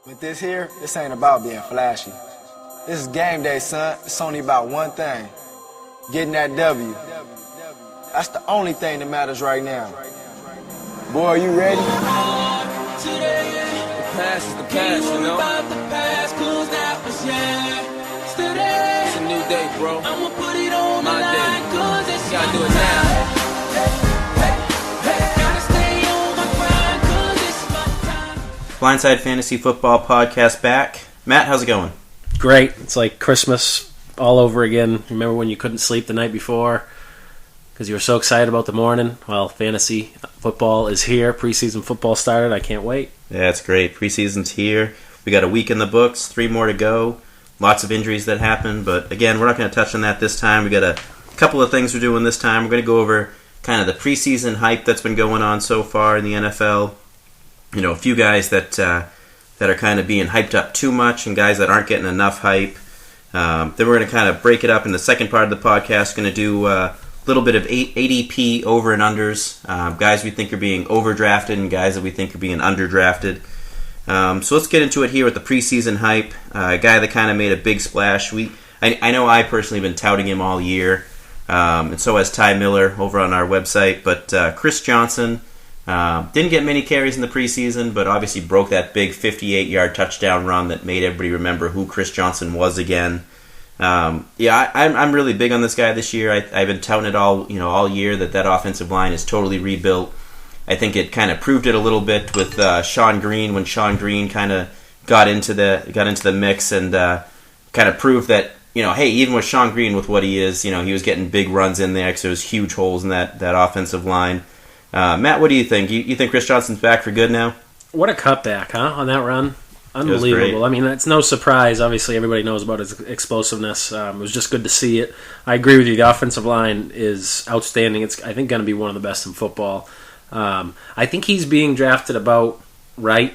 With this here, this ain't about being flashy. This is game day, son. It's only about one thing. Getting that W. That's the only thing that matters right now. Boy, are you ready? The past is the past, you know? It's a new day, bro. My day. Gotta do it now. Blindside Fantasy Football Podcast back. Matt, how's it going? Great. It's like Christmas all over again. Remember when you couldn't sleep the night before because you were so excited about the morning? Well, fantasy football is here. Preseason football started. I can't wait. Yeah, it's great. Preseason's here. We got a week in the books, 3 more to go. Lots of injuries that happened, but again, we're not going to touch on that this time. We got a couple of things we're doing this time. We're going to go over kind of the preseason hype that's been going on so far in the NFL. You know, a few guys that are kind of being hyped up too much and guys that aren't getting enough hype. Then we're going to kind of break it up in the second part of the podcast. Going to do a little bit of ADP over and unders. Guys we think are being overdrafted and guys that we think are being underdrafted. So let's get into it here with the preseason hype. A guy that kind of made a big splash. I know I personally have been touting him all year. And so has Ty Miller over on our website. But Chris Johnson... didn't get many carries in the preseason, but obviously broke that big 58-yard touchdown run that made everybody remember who Chris Johnson was again. I'm really big on this guy this year. I've been touting it all year that offensive line is totally rebuilt. I think it kind of proved it a little bit with Sean Green when Sean Green kind of got into the mix and kind of proved that hey, even with Sean Green with what he is, he was getting big runs in there because there was huge holes in that offensive line. Matt, what do you think? You think Chris Johnson's back for good now? What a cutback, huh, on that run. Unbelievable. I mean, it's no surprise. Obviously, everybody knows about his explosiveness. It was just good to see it. I agree with you. The offensive line is outstanding. It's, I think, going to be one of the best in football. I think he's being drafted about right,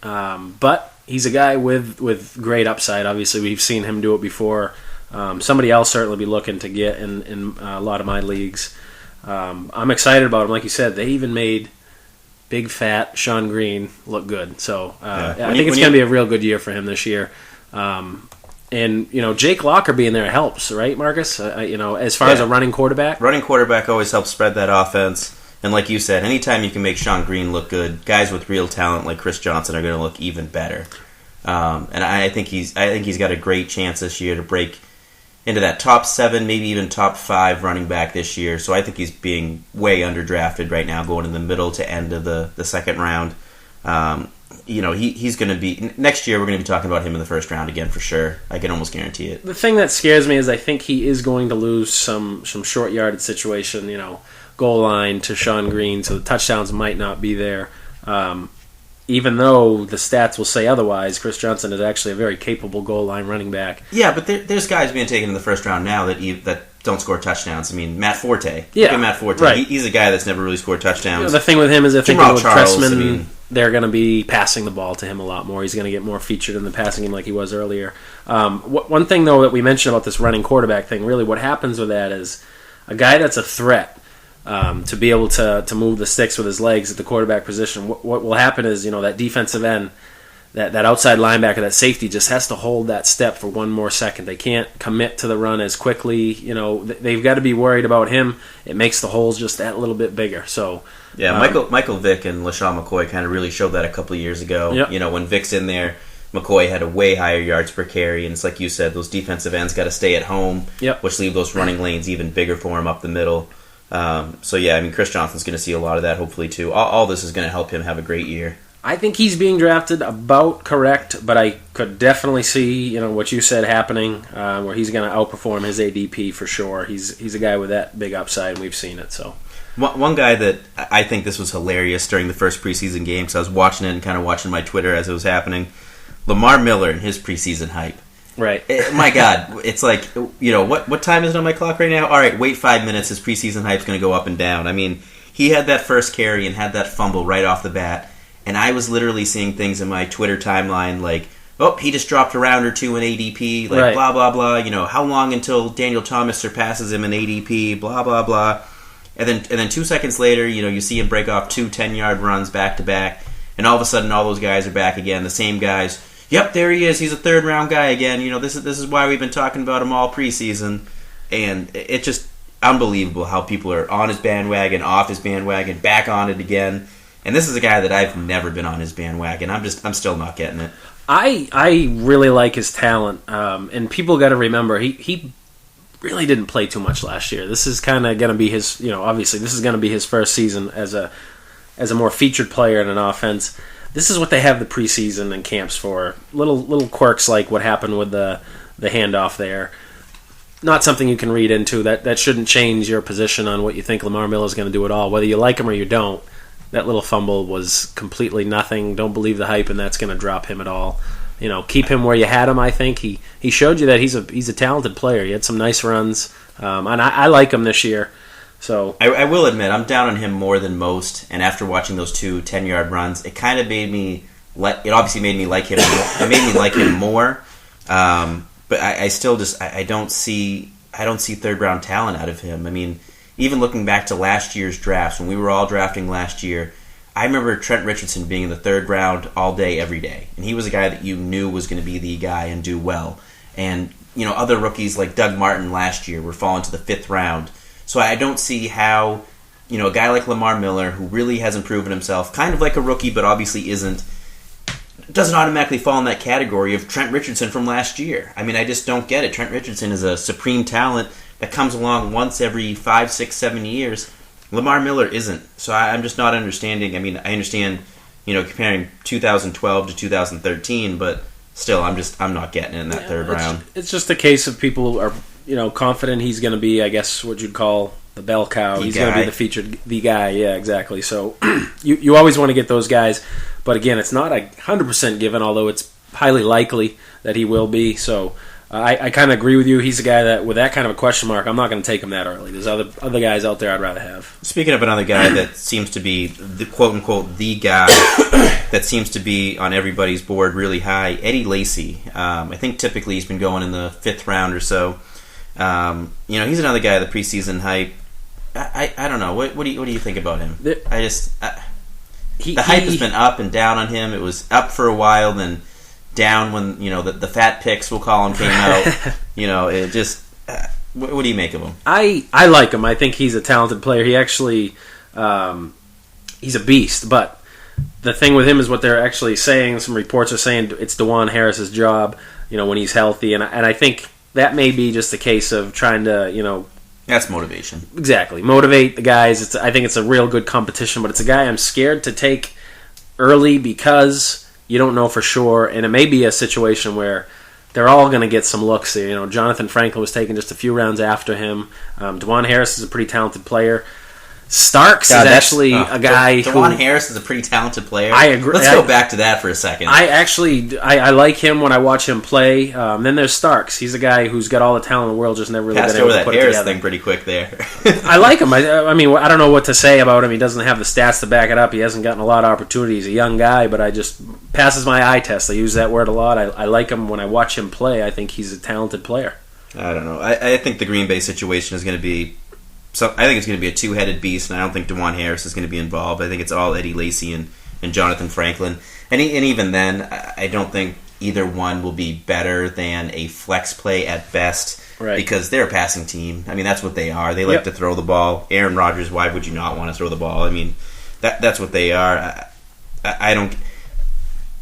but he's a guy with great upside. Obviously, we've seen him do it before. Somebody else certainly be looking to get in a lot of my leagues. I'm excited about him. Like you said, they even made big fat Sean Green look good. So I think it's going to be a real good year for him this year. And Jake Locker being there helps, right, Marcus? As far as a running quarterback. Running quarterback always helps spread that offense. And like you said, anytime you can make Sean Green look good, guys with real talent like Chris Johnson are going to look even better. And I think he's got a great chance this year to break into that top 7, maybe even top 5 running back this year. So I think he's being way underdrafted right now, going in the middle to end of the second round. He's going to be... Next year, we're going to be talking about him in the first round again for sure. I can almost guarantee it. The thing that scares me is I think he is going to lose some short-yarded situation, goal line to Sean Green, so the touchdowns might not be there. Even though the stats will say otherwise, Chris Johnson is actually a very capable goal line running back. Yeah, but there's guys being taken in the first round now that don't score touchdowns. I mean, Matt Forte. Yeah, look at Matt Forte. Right. He's a guy that's never really scored touchdowns. The thing with him is if they go with Charles, Tressman, they're going to be passing the ball to him a lot more. He's going to get more featured in the passing game like he was earlier. One thing, though, that we mentioned about this running quarterback thing, really what happens with that is a guy that's a threat, to be able to move the sticks with his legs at the quarterback position. What will happen is, that defensive end, that outside linebacker, that safety just has to hold that step for one more second. They can't commit to the run as quickly. They've got to be worried about him. It makes the holes just that little bit bigger. So yeah, Michael Vick and LaShawn McCoy kind of really showed that a couple of years ago. Yep. When Vick's in there, McCoy had a way higher yards per carry, and it's like you said, those defensive ends got to stay at home, yep, which leave those running lanes even bigger for him up the middle. Chris Johnson's going to see a lot of that hopefully too. All this is going to help him have a great year. I think he's being drafted about correct, but I could definitely see what you said happening, where he's going to outperform his ADP for sure. He's a guy with that big upside, and we've seen it. So one guy that I think this was hilarious during the first preseason game, because I was watching it and kind of watching my Twitter as it was happening. Lamar Miller and his preseason hype. Right. My God, it's like, what time is it on my clock right now? All right, wait 5 minutes. His preseason hype's going to go up and down. I mean, he had that first carry and had that fumble right off the bat, and I was literally seeing things in my Twitter timeline like, oh, he just dropped a round or two in ADP, like right, blah, blah, blah. How long until Daniel Thomas surpasses him in ADP, blah, blah, blah. And then 2 seconds later, you see him break off 2 10-yard runs back to back, and all of a sudden all those guys are back again, the same guys Yep, there he is. He's a third-round guy again. This is why we've been talking about him all preseason, and it's just unbelievable how people are on his bandwagon, off his bandwagon, back on it again. And this is a guy that I've never been on his bandwagon. I'm still not getting it. I really like his talent, and people got to remember he really didn't play too much last year. This is kind of going to be his, obviously this is going to be his first season as a more featured player in an offense. This is what they have the preseason and camps for. Little quirks like what happened with the handoff there. Not something you can read into. That shouldn't change your position on what you think Lamar Miller is going to do at all. Whether you like him or you don't, that little fumble was completely nothing. Don't believe the hype, and that's going to drop him at all. Keep him where you had him. I think he showed you that he's a talented player. He had some nice runs, and I like him this year. So I will admit I'm down on him more than most. And after watching those 2 10-yard runs, it kind of made me it obviously made me like him. It made me like him more. But I still just I don't see third-round talent out of him. I mean, even looking back to last year's drafts when we were all drafting last year. I remember Trent Richardson being in the 3rd round all day, every day. And he was a guy that you knew was going to be the guy and do well. And, other rookies like Doug Martin last year were falling to the 5th round. So I don't see how, a guy like Lamar Miller, who really hasn't proven himself, kind of like a rookie but obviously doesn't automatically fall in that category of Trent Richardson from last year. I mean, I just don't get it. Trent Richardson is a supreme talent that comes along once every 5, 6, 7 years. Lamar Miller isn't. So I'm just not understanding. I mean, I understand, comparing 2012 to 2013, but still, I'm not getting it in that 3rd round. It's just a case of people are, confident he's going to be, I guess, what you'd call the bell cow. He's going to be the guy. Yeah, exactly. So you always want to get those guys, but again, it's not 100% given, although it's highly likely that he will be. So I kind of agree with you. He's a guy that, with that kind of a question mark, I'm not going to take him that early. There's other guys out there I'd rather have. Speaking of another guy that seems to be the quote-unquote the guy that seems to be on everybody's board really high, Eddie Lacy. I think typically he's been going in the 5th round or so. He's another guy, the preseason hype. I don't know. What do you think about him? The hype has been up and down on him. It was up for a while, then down when the fat picks, we'll call him, came out. It just what do you make of him? I like him. I think he's a talented player. He actually he's a beast. But the thing with him is what they're actually saying. Some reports are saying it's DeJuan Harris's job. When he's healthy, and I think that may be just a case of trying to that's motivation. Exactly, motivate the guys. I think it's a real good competition, but it's a guy I'm scared to take early because you don't know for sure, and it may be a situation where they're all going to get some looks there. Jonathan Franklin was taken just a few rounds after him. DeJuan Harris is a pretty talented player. Starks is actually a guy DeJuan Harris is a pretty talented player. I agree. Let's go back to that for a second. I like him when I watch him play. Then there's Starks. He's a guy who's got all the talent in the world, just never really passed been able over to put that it Harris together. thing pretty quick there. I like him. I mean, I don't know what to say about him. He doesn't have the stats to back it up. He hasn't gotten a lot of opportunities. He's a young guy, but I just passes my eye test. I use that word a lot. I like him when I watch him play. I think he's a talented player. I don't know. I think the Green Bay situation is going to be. I think it's going to be a 2-headed beast, and I don't think DeJuan Harris is going to be involved. I think it's all Eddie Lacy and Jonathan Franklin. And even then, I don't think either one will be better than a flex play at best, right? Because they're a passing team. I mean, that's what they are. They like to throw the ball. Aaron Rodgers, why would you not want to throw the ball? I mean, that's what they are. I don't...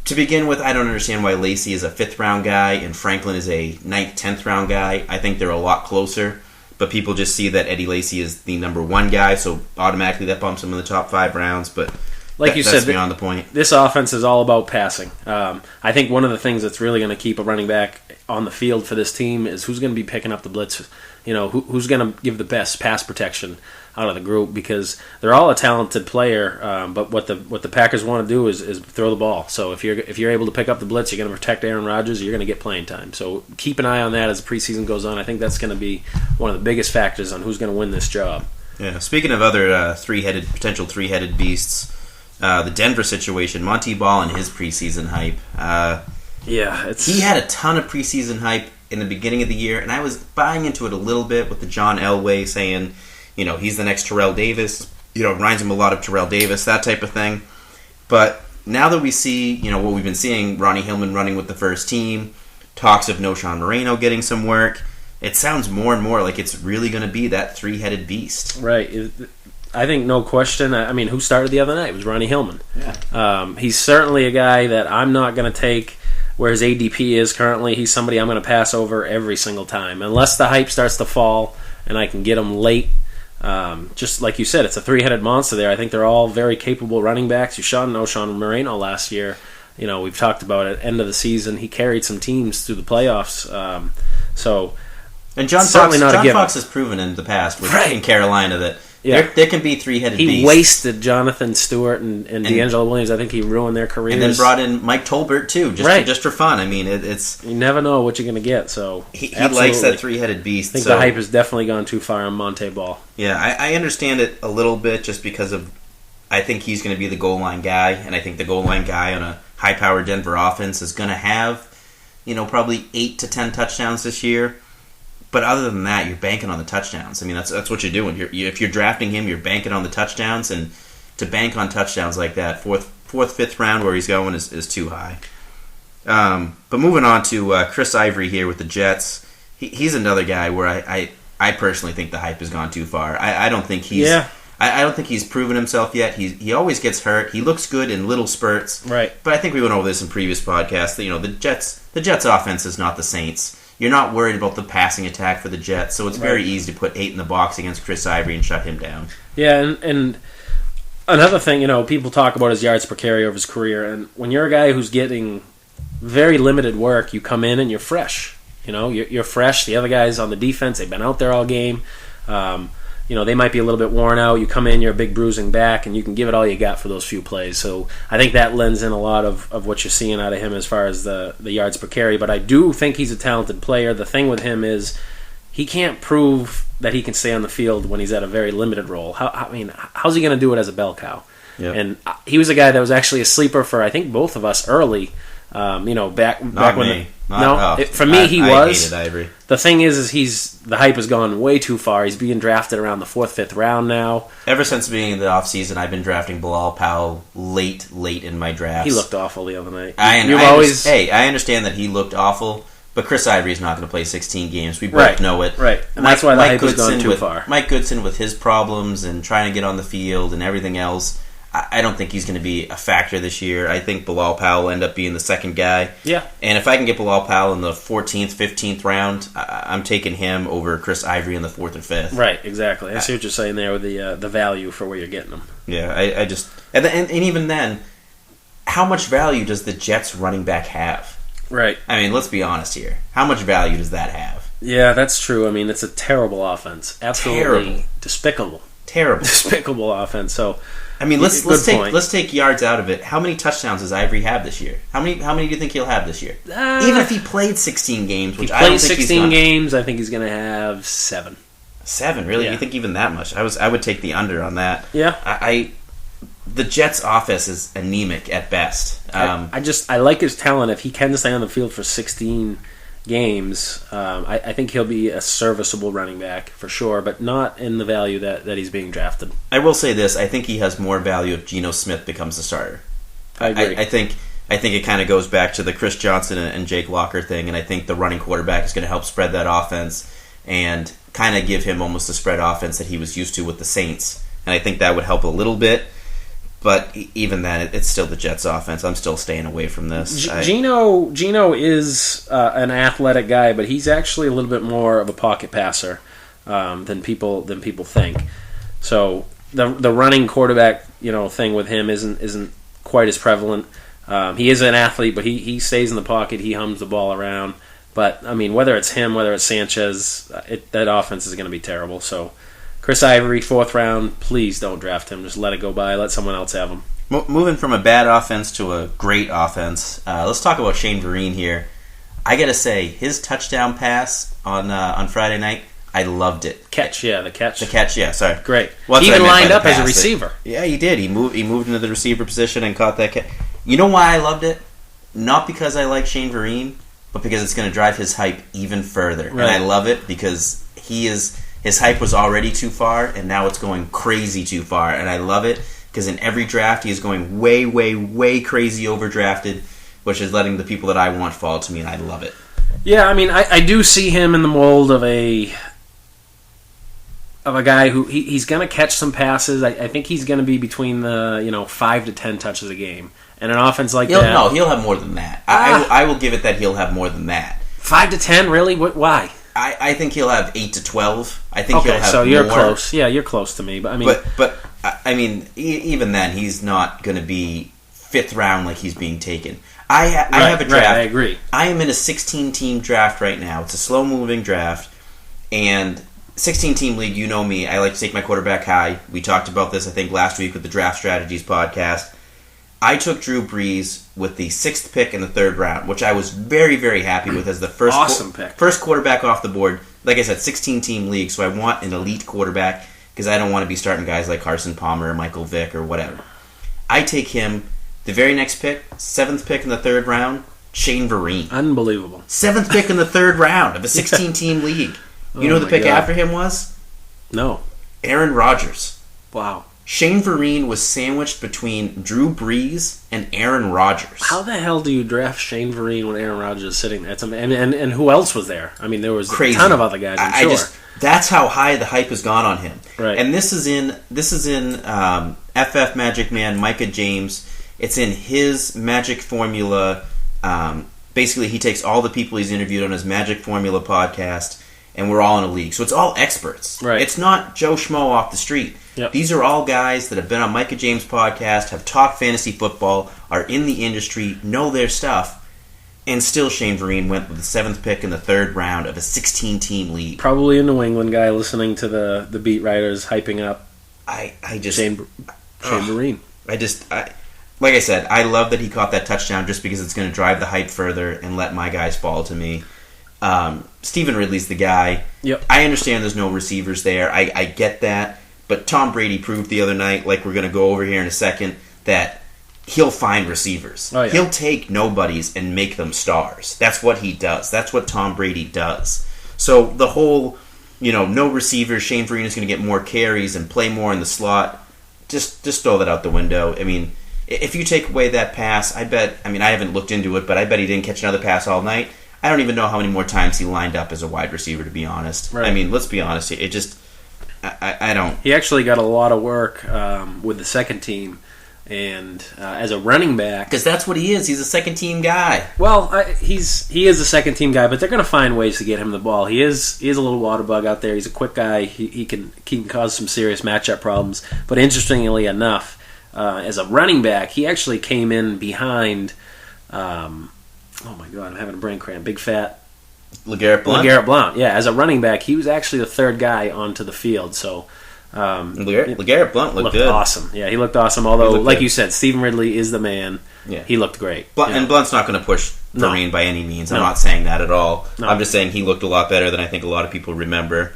To begin with, I don't understand why Lacy is a 5th-round guy and Franklin is a 9th, 10th-round guy. I think they're a lot closer. But people just see that Eddie Lacy is the number 1 guy, so automatically that bumps him in the top 5 rounds. But like you that's said, beyond the point. This offense is all about passing. I think one of the things that's really going to keep a running back on the field for this team is who's going to be picking up the blitz. Who's going to give the best pass protection out of the group, because they're all a talented player. But what the Packers want to do is throw the ball. So if you're able to pick up the blitz, you're going to protect Aaron Rodgers. You're going to get playing time. So keep an eye on that as the preseason goes on. I think that's going to be one of the biggest factors on who's going to win this job. Yeah. Speaking of other potential three-headed beasts, the Denver situation, Monty Ball and his preseason hype. He had a ton of preseason hype in the beginning of the year, and I was buying into it a little bit with the John Elway saying, he's the next Terrell Davis. Reminds him a lot of Terrell Davis, that type of thing. But now that we see, what we've been seeing, Ronnie Hillman running with the first team, talks of Noshan Moreno getting some work, it sounds more and more like it's really going to be that three-headed beast. Right. I think no question. I mean, who started the other night? It was Ronnie Hillman. Yeah. He's certainly a guy that I'm not going to take where his ADP is currently. He's somebody I'm going to pass over every single time. Unless the hype starts to fall and I can get him late. Just like you said, it's a three-headed monster there. I think they're all very capable running backs. You saw Noshan Moreno last year. We've talked about it. End of the season, he carried some teams through the playoffs. And John Fox has proven in the past in Carolina that there can be three-headed beasts. He wasted Jonathan Stewart and D'Angelo Williams. I think he ruined their careers. And then brought in Mike Tolbert, too, just for fun. I mean, it's... You never know what you're going to get, so... He likes that three-headed beast. I think the hype has definitely gone too far on Monte Ball. Yeah, I understand it a little bit just because of... I think he's going to be the goal line guy, and I think the goal line guy on a high-powered Denver offense is going to have, probably 8 to 10 touchdowns this year. But other than that, you're banking on the touchdowns. I mean, that's what you're doing. If you're drafting him, you're banking on the touchdowns, and to bank on touchdowns like that, fourth, fifth round where he's going is too high. But moving on to Chris Ivory here with the Jets, he's another guy where I personally think the hype has gone too far. I don't think he's I don't think he's proven himself yet. He always gets hurt. He looks good in little spurts. Right. But I think we went over this in previous podcasts. That, the Jets offense is not the Saints. You're not worried about the passing attack for the Jets, so it's very easy to put 8 in the box against Chris Ivory and shut him down. Yeah, and another thing, people talk about his yards per carry over his career, and when you're a guy who's getting very limited work, you come in and you're fresh. You're fresh. The other guys on the defense, they've been out there all game. They might be a little bit worn out. You come in, you're a big bruising back, and you can give it all you got for those few plays. So I think that lends in a lot of what you're seeing out of him as far as the yards per carry. But I do think he's a talented player. The thing with him is he can't prove that he can stay on the field when he's at a very limited role. How's he going to do it as a bell cow? Yep. And he was a guy that was actually a sleeper for, I think, both of us early. Back when for me he was. I hated Ivory. The thing is the hype has gone way too far. He's being drafted around the 4th, 5th round now. Ever since the beginning of the offseason, I've been drafting Bilal Powell late in my drafts. He looked awful the other night. I understand that he looked awful, but Chris Ivory's not going to play 16 games. We both know it. Right, and that's why the hype has gone too far. Mike Goodson with his problems and trying to get on the field and everything else, I don't think he's going to be a factor this year. I think Bilal Powell will end up being the second guy. Yeah. And if I can get Bilal Powell in the 14th, 15th round, I'm taking him over Chris Ivory in the 4th or 5th. Right, exactly. I see what you're saying there with the value for where you're getting them. Yeah, I just... And even then, how much value does the Jets running back have? Right. I mean, let's be honest here. How much value does that have? Yeah, that's true. I mean, it's a terrible offense. Absolutely despicable. Terrible. Despicable offense. So... I mean, let's take yards out of it. How many touchdowns does Ivory have this year? How many do you think he'll have this year? Even if he played 16 games, which I don't think he's going to. 16 games, I think he's going to have 7. 7, really? Yeah. You think even that much? I would take the under on that. Yeah. The Jets' offense is anemic at best. I like his talent. If he can stay on the field for 16 games, I think he'll be a serviceable running back for sure, but not in the value that he's being drafted. I will say this: I think he has more value if Geno Smith becomes the starter. I agree. I think it kind of goes back to the Chris Johnson and Jake Locker thing, and I think the running quarterback is going to help spread that offense and kind of give him almost a spread offense that he was used to with the Saints, and I think that would help a little bit. But even then, it's still the Jets' offense. I'm still staying away from this. Geno is an athletic guy, but he's actually a little bit more of a pocket passer than people think. So the running quarterback thing with him isn't quite as prevalent. He is an athlete, but he stays in the pocket. He hums the ball around. But I mean, whether it's him, whether it's Sanchez, that offense is going to be terrible. So. Chris Ivory, 4th round, please don't draft him. Just let it go by. Let someone else have him. Moving from a bad offense to a great offense, let's talk about Shane Vereen here. I got to say, his touchdown pass on Friday night, I loved it. The catch. The catch, yeah, sorry. Great. He even lined up as a receiver. Yeah, he did. He moved into the receiver position and caught that catch. You know why I loved it? Not because I like Shane Vereen, but because it's going to drive his hype even further. Right. And I love it because his hype was already too far, and now it's going crazy too far, and I love it because in every draft he is going way, way, way crazy overdrafted, which is letting the people that I want fall to me, and I love it. Yeah, I mean, I do see him in the mold of a guy who he's going to catch some passes. I think he's going to be between the 5 to 10 touches a game, and an offense like that. No, he'll have more than that. I will give it that he'll have more than that. 5 to 10, really? Why? I think he'll have 8 to 12. I think he'll have so you're more. close. Yeah, you're close to me. But I mean, even then, he's not going to be 5th round like he's being taken. I have a draft. Right, I agree. I am in a 16-team draft right now. It's a slow-moving draft, and 16-team league. You know me. I like to take my quarterback high. We talked about this, I think, last week with the Draft Strategies podcast. I took Drew Brees with the 6th pick in the 3rd round, which I was very, very happy with as the first quarterback off the board. Like I said, 16-team league, so I want an elite quarterback because I don't want to be starting guys like Carson Palmer or Michael Vick or whatever. I take him, the very next pick, 7th pick in the 3rd round, Shane Vereen. Unbelievable. 7th pick in the 3rd round of a 16-team league. You know who the pick after him was? No. Aaron Rodgers. Wow. Shane Vereen was sandwiched between Drew Brees and Aaron Rodgers. How the hell do you draft Shane Vereen when Aaron Rodgers is sitting there? And who else was there? I mean, there was a ton of other guys, I'm sure. That's how high the hype has gone on him. Right. And this is in FF Magic Man, Micah James. It's in his Magic Formula. Basically, he takes all the people he's interviewed on his Magic Formula podcast, and we're all in a league. So it's all experts. Right. It's not Joe Schmo off the street. Yep. These are all guys that have been on Micah James' podcast, have talked fantasy football, are in the industry, know their stuff, and still Shane Vereen went with the 7th pick in the 3rd round of a 16-team league. Probably a New England guy listening to the beat writers hyping up Shane Vereen. Like I said, I love that he caught that touchdown just because it's going to drive the hype further and let my guys fall to me. Stephen Ridley's the guy. Yep. I understand there's no receivers there. I get that. But Tom Brady proved the other night, like we're going to go over here in a second, that he'll find receivers. Oh, yeah. He'll take nobodies and make them stars. That's what he does. That's what Tom Brady does. So the whole, no receivers, Shane Vereen is going to get more carries and play more in the slot, just throw that out the window. I mean, if you take away that pass, I haven't looked into it, but I bet he didn't catch another pass all night. I don't even know how many more times he lined up as a wide receiver, to be honest. Right. I mean, let's be honest. It just... I don't. He actually got a lot of work with the second team, and as a running back, because that's what he is. He's a second team guy. Well, he is a second team guy, but they're going to find ways to get him the ball. He is a little water bug out there. He's a quick guy. He can cause some serious matchup problems. But interestingly enough, as a running back, he actually came in behind. Oh my God, I'm having a brain cramp. Big fat. LeGarrette Blount, yeah. As a running back, he was actually the 3rd guy onto the field. So LeGarrette Blount looked good. Awesome. Yeah, he looked awesome. Although, like you said, Stephen Ridley is the man. Yeah. He looked great. And Blount's not going to push Vereen by any means. I'm No. not saying that at all. No. I'm just saying he looked a lot better than I think a lot of people remember.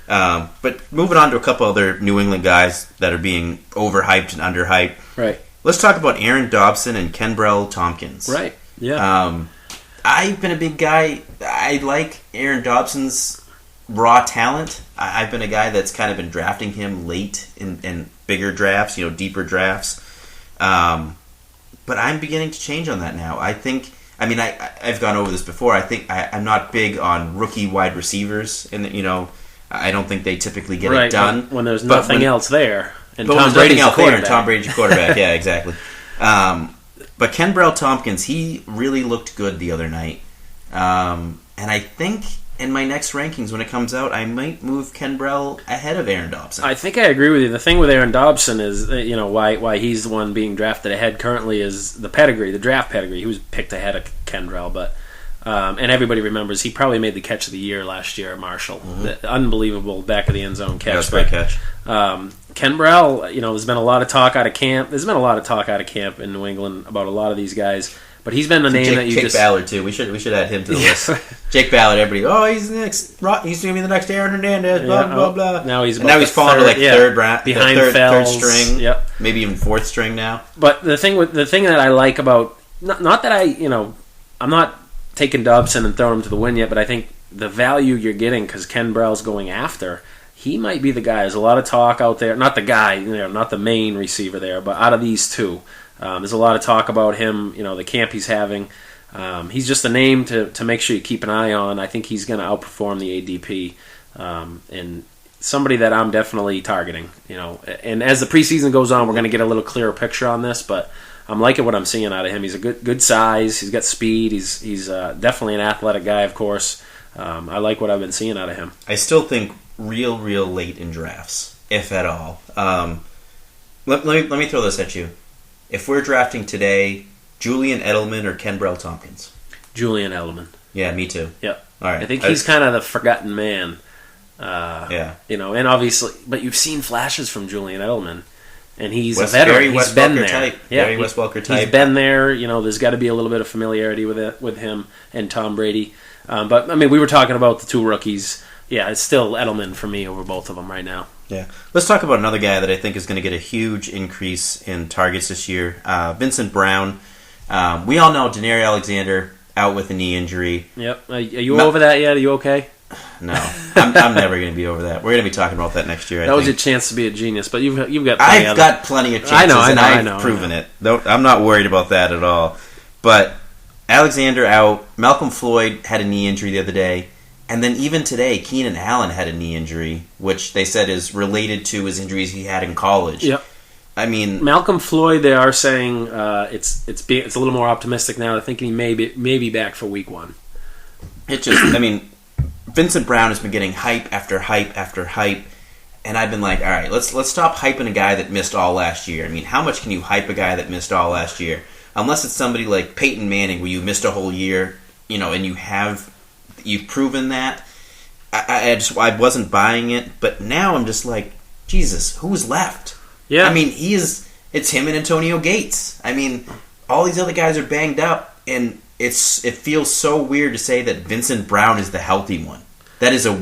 But moving on to a couple other New England guys that are being overhyped and underhyped. Right. Let's talk about Aaron Dobson and Kenbrell Tompkins. Right. Yeah. I've been a big guy. I like Aaron Dobson's raw talent. I've been a guy that's kind of been drafting him late in bigger drafts, deeper drafts. But I'm beginning to change on that now. I've gone over this before. I think I'm not big on rookie wide receivers, and I don't think they typically get it done when there's nothing else there. And Tom Brady's the quarterback. And Tom Brady's your quarterback. Yeah, exactly. But Kenbrell Tompkins, he really looked good the other night. And I think in my next rankings, when it comes out, I might move Kenbrell ahead of Aaron Dobson. I think I agree with you. The thing with Aaron Dobson is, why he's the one being drafted ahead currently is the pedigree, the draft pedigree. He was picked ahead of Kenbrell, but and everybody remembers he probably made the catch of the year last year at Marshall. Mm-hmm. The unbelievable back of the end zone catch. Yeah, that's a great catch. Kenbrell, there's been a lot of talk out of camp. There's been a lot of talk out of camp in New England about a lot of these guys. But he's been the name that you Jake Ballard too. We should add him to the list. Jake Ballard. Everybody. He's the next. He's going to be the next Aaron Hernandez. Blah blah blah. Now he's falling to behind third string. Yep. Maybe even 4th string now. But the thing that I like about not that I'm not taking Dobson and throwing him to the wind yet, but I think the value you're getting because Kenbrell's going after he might be the guy. There's a lot of talk out there. Not the guy, not the main receiver there, but out of these two, there's a lot of talk about him. The camp he's having. He's just a name to make sure you keep an eye on. I think he's going to outperform the ADP, and somebody that I'm definitely targeting. And as the preseason goes on, we're going to get a little clearer picture on this, but I'm liking what I'm seeing out of him. He's a good size. He's got speed. He's definitely an athletic guy, of course. I like what I've been seeing out of him. I still think real late in drafts, if at all. Let me throw this at you. If we're drafting today, Julian Edelman or Kenbrell Tompkins? Julian Edelman. Yeah, me too. Yep. All right. I think he's kind of the forgotten man. Yeah. And obviously, but you've seen flashes from Julian Edelman. And he's a Very veteran. He's Wes been Welker there. type. Yeah, Very Wes Welker type. He's been there. There's got to be a little bit of familiarity with him and Tom Brady. But I mean, we were talking about the two rookies. Yeah, it's still Edelman for me over both of them right now. Yeah. Let's talk about another guy that I think is going to get a huge increase in targets this year. Vincent Brown. We all know Denary Alexander out with a knee injury. Yep. Are you over that yet? Are you okay? No, I'm never going to be over that. We're going to be talking about that next year. I think. Was your chance to be a genius, but you've got. I've got plenty of chances, I know, I've proven it. I'm not worried about that at all. But Alexander out. Malcolm Floyd had a knee injury the other day, and then even today, Keenan Allen had a knee injury, which they said is related to his injuries he had in college. Yep. I mean, Malcolm Floyd. They are saying it's a little more optimistic now. They're thinking he may be back for week 1. Vincent Brown has been getting hype after hype after hype, and I've been like, all right, let's stop hyping a guy that missed all last year. I mean, how much can you hype a guy that missed all last year? Unless it's somebody like Peyton Manning, where you missed a whole year, and you've proven that. I wasn't buying it, but now I'm just like, Jesus, who's left? Yeah, I mean, it's him and Antonio Gates. I mean, all these other guys are banged up, and it feels so weird to say that Vincent Brown is the healthy one. There's a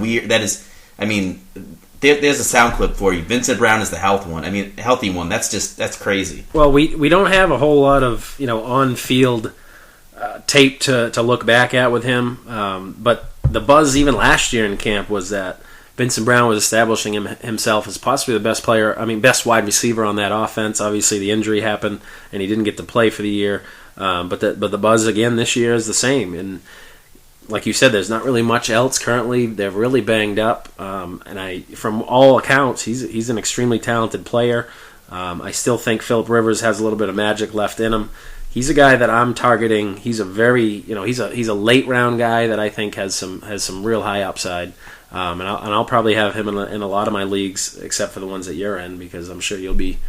sound clip for you. Vincent Brown is the healthy one. That's crazy. Well, we don't have a whole lot of on-field tape to look back at with him, but the buzz even last year in camp was that Vincent Brown was establishing himself as possibly the best player. Best wide receiver on that offense. Obviously, the injury happened and he didn't get to play for the year. But the buzz again this year is the same, and like you said, there's not really much else currently. They're really banged up, and from all accounts, he's an extremely talented player. I still think Phillip Rivers has a little bit of magic left in him. He's a guy that I'm targeting. He's a very he's a late round guy that I think has some real high upside, and I'll probably have him in a lot of my leagues, except for the ones that you're in, because I'm sure you'll be.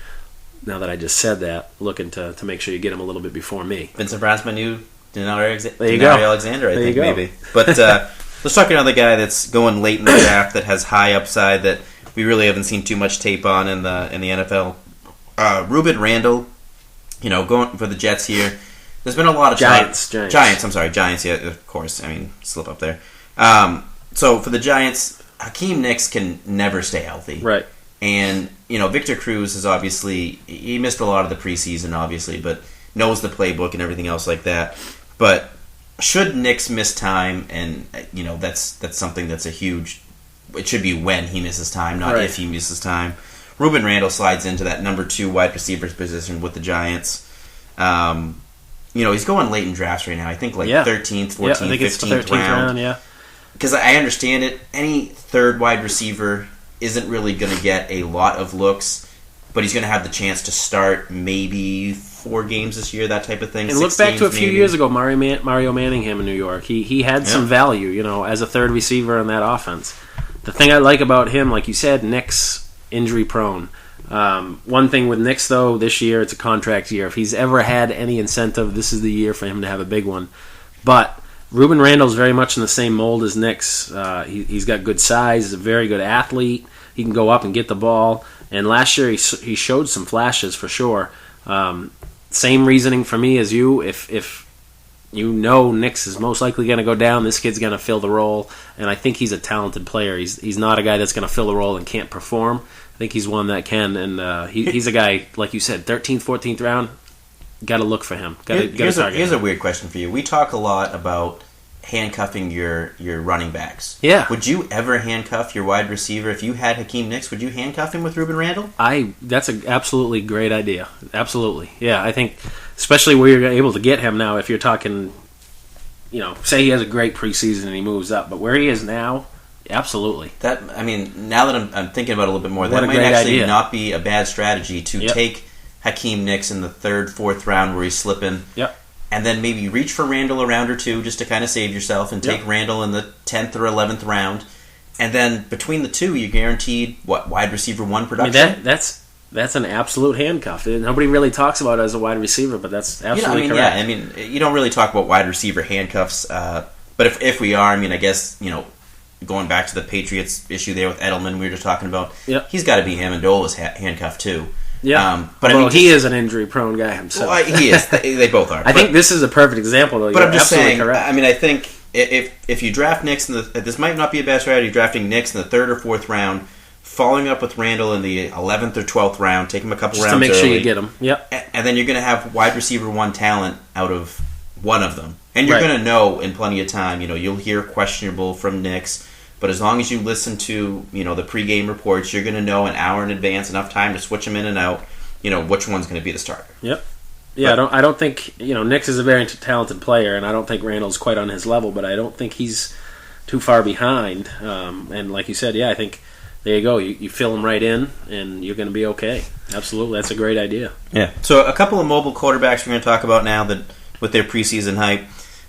Now that I just said that, looking to make sure you get him a little bit before me. Vincent Brown's my new Denari go. Alexander, I think, maybe. But let's talk another guy that's going late in the draft that has high upside that we really haven't seen too much tape on in the NFL. Ruben Randall, going for the Jets here. There's been a lot of Giants. I'm sorry, Giants. Yeah, of course. Slip up there. So for the Giants, Hakeem Nicks can never stay healthy, right? And Victor Cruz is obviously he missed a lot of the preseason, obviously, but knows the playbook and everything else like that. But should Nicks miss time, and that's something that's a huge. It should be when he misses time, not if he misses time. Ruben Randall slides into that number 2 wide receiver position with the Giants. He's going late in drafts right now. I think 13th, 14th, I think 15th it's the 13th round. Yeah, because I understand it. Any third wide receiver isn't really going to get a lot of looks, but he's going to have the chance to start maybe 4 games this year, that type of thing. And look back to a few years ago, Mario Manningham in New York. He had some value, as a third receiver in that offense. The thing I like about him, like you said, Nicks injury prone. One thing with Nicks though, this year it's a contract year. If he's ever had any incentive, this is the year for him to have a big one. But Ruben Randall's very much in the same mold as Nicks. He's got good size. He's a very good athlete. He can go up and get the ball. And last year he showed some flashes for sure. Same reasoning for me as you. If Nicks is most likely going to go down, this kid's going to fill the role. And I think he's a talented player. He's not a guy that's going to fill the role and can't perform. I think he's one that can. And he's a guy, like you said, 13th, 14th round. Got to look for him. Here's a weird question for you. We talk a lot about handcuffing your running backs. Yeah. Would you ever handcuff your wide receiver? If you had Hakeem Nicks, would you handcuff him with Ruben Randle? That's an absolutely great idea. Absolutely. Yeah, I think, especially where you're able to get him now, if you're talking, say he has a great preseason and he moves up, but where he is now, absolutely. Now that I'm thinking about it a little bit more, that might actually not be a bad strategy to take Hakeem Nicks in the 3rd, 4th round where he's slipping. Yep. And then maybe reach for Randall a round or two just to kind of save yourself and take Randall in the 10th or 11th round. And then between the two, you're guaranteed, wide receiver 1 production? That's an absolute handcuff. Nobody really talks about it as a wide receiver, but that's absolutely correct. Yeah, you don't really talk about wide receiver handcuffs. But if we are, I guess, going back to the Patriots issue there with Edelman we were just talking about, he's got to be Amendola's handcuff too. Yeah, but he is an injury-prone guy himself. Well, he is. They both are. I think this is a perfect example, though. But I'm just saying. Correct. I think if you draft Nicks this might not be a bad strategy. Drafting Nicks in the 3rd or 4th round, following up with Randall in the 11th or 12th round, take him a couple rounds to make early, sure you get him. Yep. And then you're going to have wide receiver 1 talent out of one of them, and you're going to know in plenty of time. You'll hear questionable from Nicks. But as long as you listen to the pregame reports, you're going to know an hour in advance, enough time to switch them in and out. Which one's going to be the starter. Yep. Yeah, I don't think Nicks is a very talented player, and I don't think Randall's quite on his level, but I don't think he's too far behind. And like you said, I think there you go. You fill him right in, and you're going to be okay. Absolutely, that's a great idea. Yeah. So a couple of mobile quarterbacks we're going to talk about now that with their preseason hype.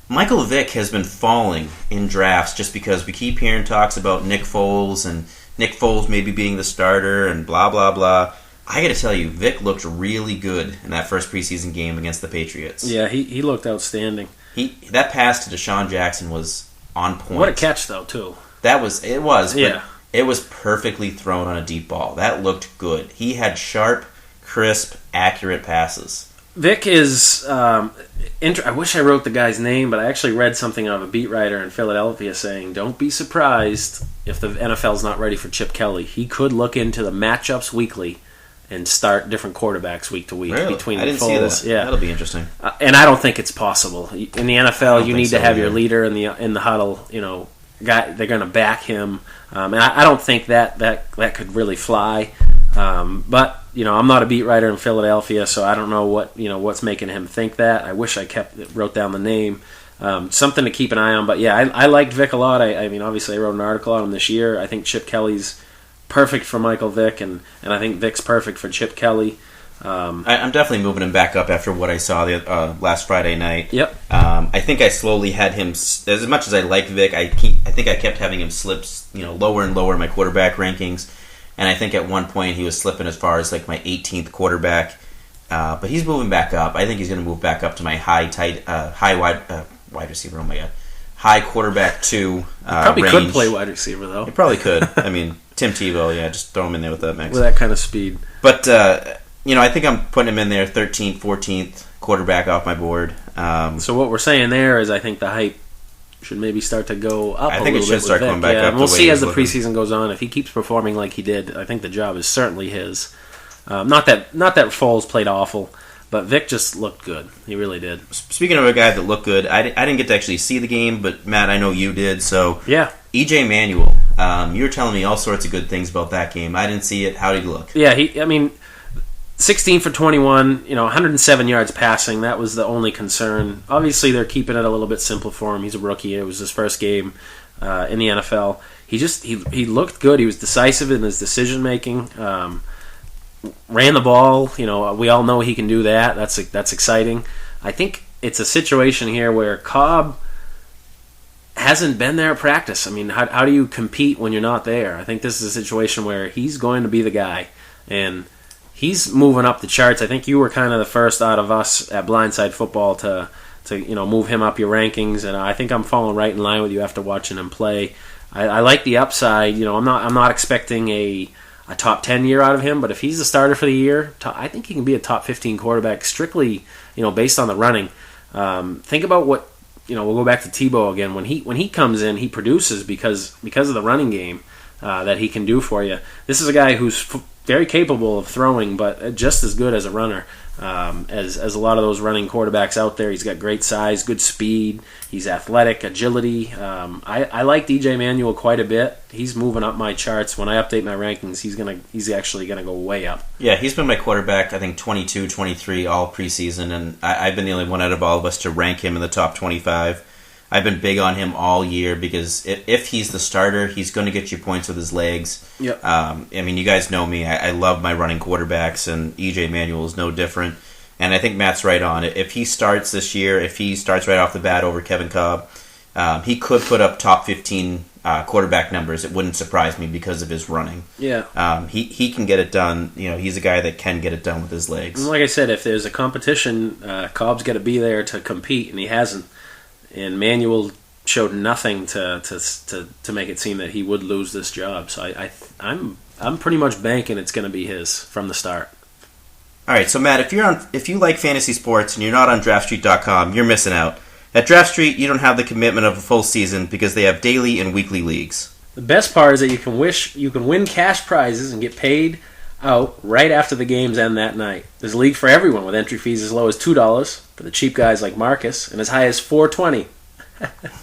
Michael Vick has been falling in drafts just because we keep hearing talks about Nick Foles and Nick Foles maybe being the starter and blah blah blah. I got to tell you, Vic looked really good in that first preseason game against the Patriots. Yeah, he looked outstanding. That pass to Deshaun Jackson was on point. What a catch, though, too. It was perfectly thrown on a deep ball. That looked good. He had sharp, crisp, accurate passes. Vic is... I wish I wrote the guy's name, but I actually read something of a beat writer in Philadelphia saying, don't be surprised if the NFL's not ready for Chip Kelly. He could look into the matchups weekly and start different quarterbacks week to week between I didn't Foles. See that. Yeah, that'll be interesting. And I don't think it's possible in the NFL. You need to have your leader in the huddle. Guy, they're going to back him, and I don't think that could really fly. But I'm not a beat writer in Philadelphia, so I don't know what's making him think that. I wish I wrote down the name. Something to keep an eye on. But yeah, I liked Vic a lot. I mean, obviously, I wrote an article on him this year. I think Chip Kelly's perfect for Michael Vick, and I think Vic's perfect for Chip Kelly. I'm definitely moving him back up after what I saw the last Friday night. Yep. I think I slowly had him, as much as I like Vic, I think I kept having him slip lower and lower in my quarterback rankings, and I think at one point he was slipping as far as like my 18th quarterback. But he's moving back up. I think he's going to move back up to my high wide receiver. Oh my god, high quarterback 2 probably range. Could play wide receiver though. He probably could. I mean, Tim Tebow, just throw him in there with that mix. With that kind of speed. But, I think I'm putting him in there 13th, 14th quarterback off my board. So what we're saying there is I think the hype should maybe start to go up a little bit. I think it should start going back up. We'll see as the preseason goes on. If he keeps performing like he did, I think the job is certainly his. Not that Foles played awful, but Vic just looked good. He really did. Speaking of a guy that looked good, I didn't get to actually see the game, but Matt, I know you did. So yeah, EJ Manuel, you were telling me all sorts of good things about that game. I didn't see it. How did he look? Yeah, 16 for 21, 107 yards passing. That was the only concern. Obviously, they're keeping it a little bit simple for him. He's a rookie. It was his first game in the NFL. He looked good. He was decisive in his decision making. Ran the ball. We all know he can do that. That's exciting. I think it's a situation here where Cobb hasn't been there at practice. I mean, how do you compete when you're not there? I think this is a situation where he's going to be the guy, and he's moving up the charts. I think you were kind of the first out of us at Blindside Football to move him up your rankings, and I think I'm falling right in line with you after watching him play. I like the upside. I'm not expecting a top 10 year out of him, but if he's the starter for the year, I think he can be a top 15 quarterback strictly, based on the running. Think about what we'll go back to Tebow again. When he comes in, he produces because of the running game that he can do for you. This is a guy who's very capable of throwing, but just as good as a runner as a lot of those running quarterbacks out there. He's got great size, good speed. He's athletic, agility. I like DJ Manuel quite a bit. He's moving up my charts. When I update my rankings, he's actually gonna go way up. Yeah, he's been my quarterback, I think 22, 23 all preseason, and I've been the only one out of all of us to rank him in the top 25. I've been big on him all year because if he's the starter, he's going to get you points with his legs. Yep. I mean, you guys know me. I love my running quarterbacks, and EJ Manuel is no different. And I think Matt's right on it. If he starts this year, if he starts right off the bat over Kevin Cobb, he could put up top 15 quarterback numbers. It wouldn't surprise me because of his running. Yeah. He can get it done. He's a guy that can get it done with his legs. And like I said, if there's a competition, Cobb's got to be there to compete, and he hasn't. And Manuel showed nothing to make it seem that he would lose this job. So I'm pretty much banking it's going to be his from the start. All right, so Matt, if you like fantasy sports and you're not on DraftStreet.com, you're missing out. At DraftStreet, you don't have the commitment of a full season because they have daily and weekly leagues. The best part is that you can win cash prizes and get paid out right after the games end that night. There's a league for everyone with entry fees as low as $2 for the cheap guys like Marcus, and as high as $4.20.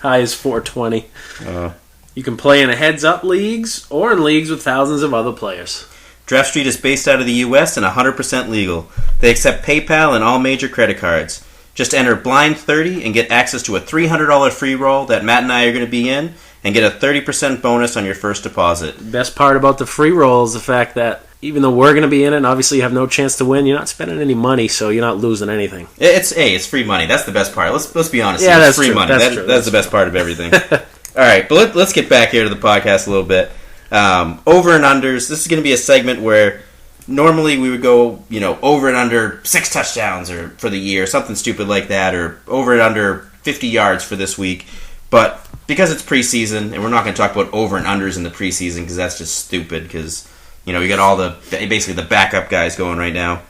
High as $4.20. You can play in a heads-up leagues or in leagues with thousands of other players. DraftStreet is based out of the U.S. and 100% legal. They accept PayPal and all major credit cards. Just enter Blind30 and get access to a $300 free roll that Matt and I are going to be in, and get a 30% bonus on your first deposit. The best part about the free roll is the fact that even though we're going to be in it, and obviously you have no chance to win, you're not spending any money, so you're not losing anything. It's free mony. That's the best part. Let's be honest. Yeah, it's that's free true. money. That's the best part of everything. All right, but let's get back here to the podcast a little bit. Over and unders. This is going to be a segment where normally we would go, over and under 6 touchdowns or for the year, something stupid like that, or over and under 50 yards for this week. But because it's preseason, and we're not going to talk about over and unders in the preseason because that's just stupid. Because we got all basically the backup guys going right now.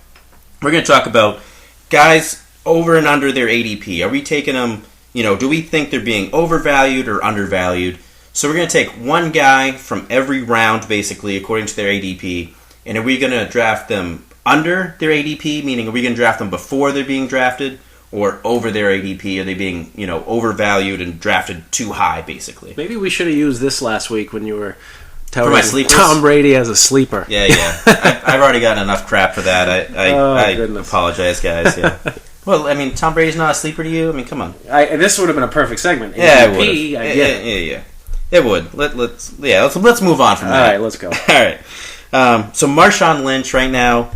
We're going to talk about guys over and under their ADP. Are we taking them? Do we think they're being overvalued or undervalued? So we're going to take one guy from every round, basically, according to their ADP. And are we going to draft them under their ADP? Meaning, are we going to draft them before they're being drafted? Or over their ADP? Are they being, overvalued and drafted too high, basically? Maybe we should have used this last week when you were for my sleepers? Tom Brady as a sleeper. Yeah. I've already gotten enough crap for that. I apologize, guys. Yeah. Well, I mean, Tom Brady's not a sleeper to you? I mean, come on. This would have been a perfect segment. Yeah, ADP, it would. I get it. Yeah. It would. Let's move on from that. All right, let's go. All right. So Marshawn Lynch right now,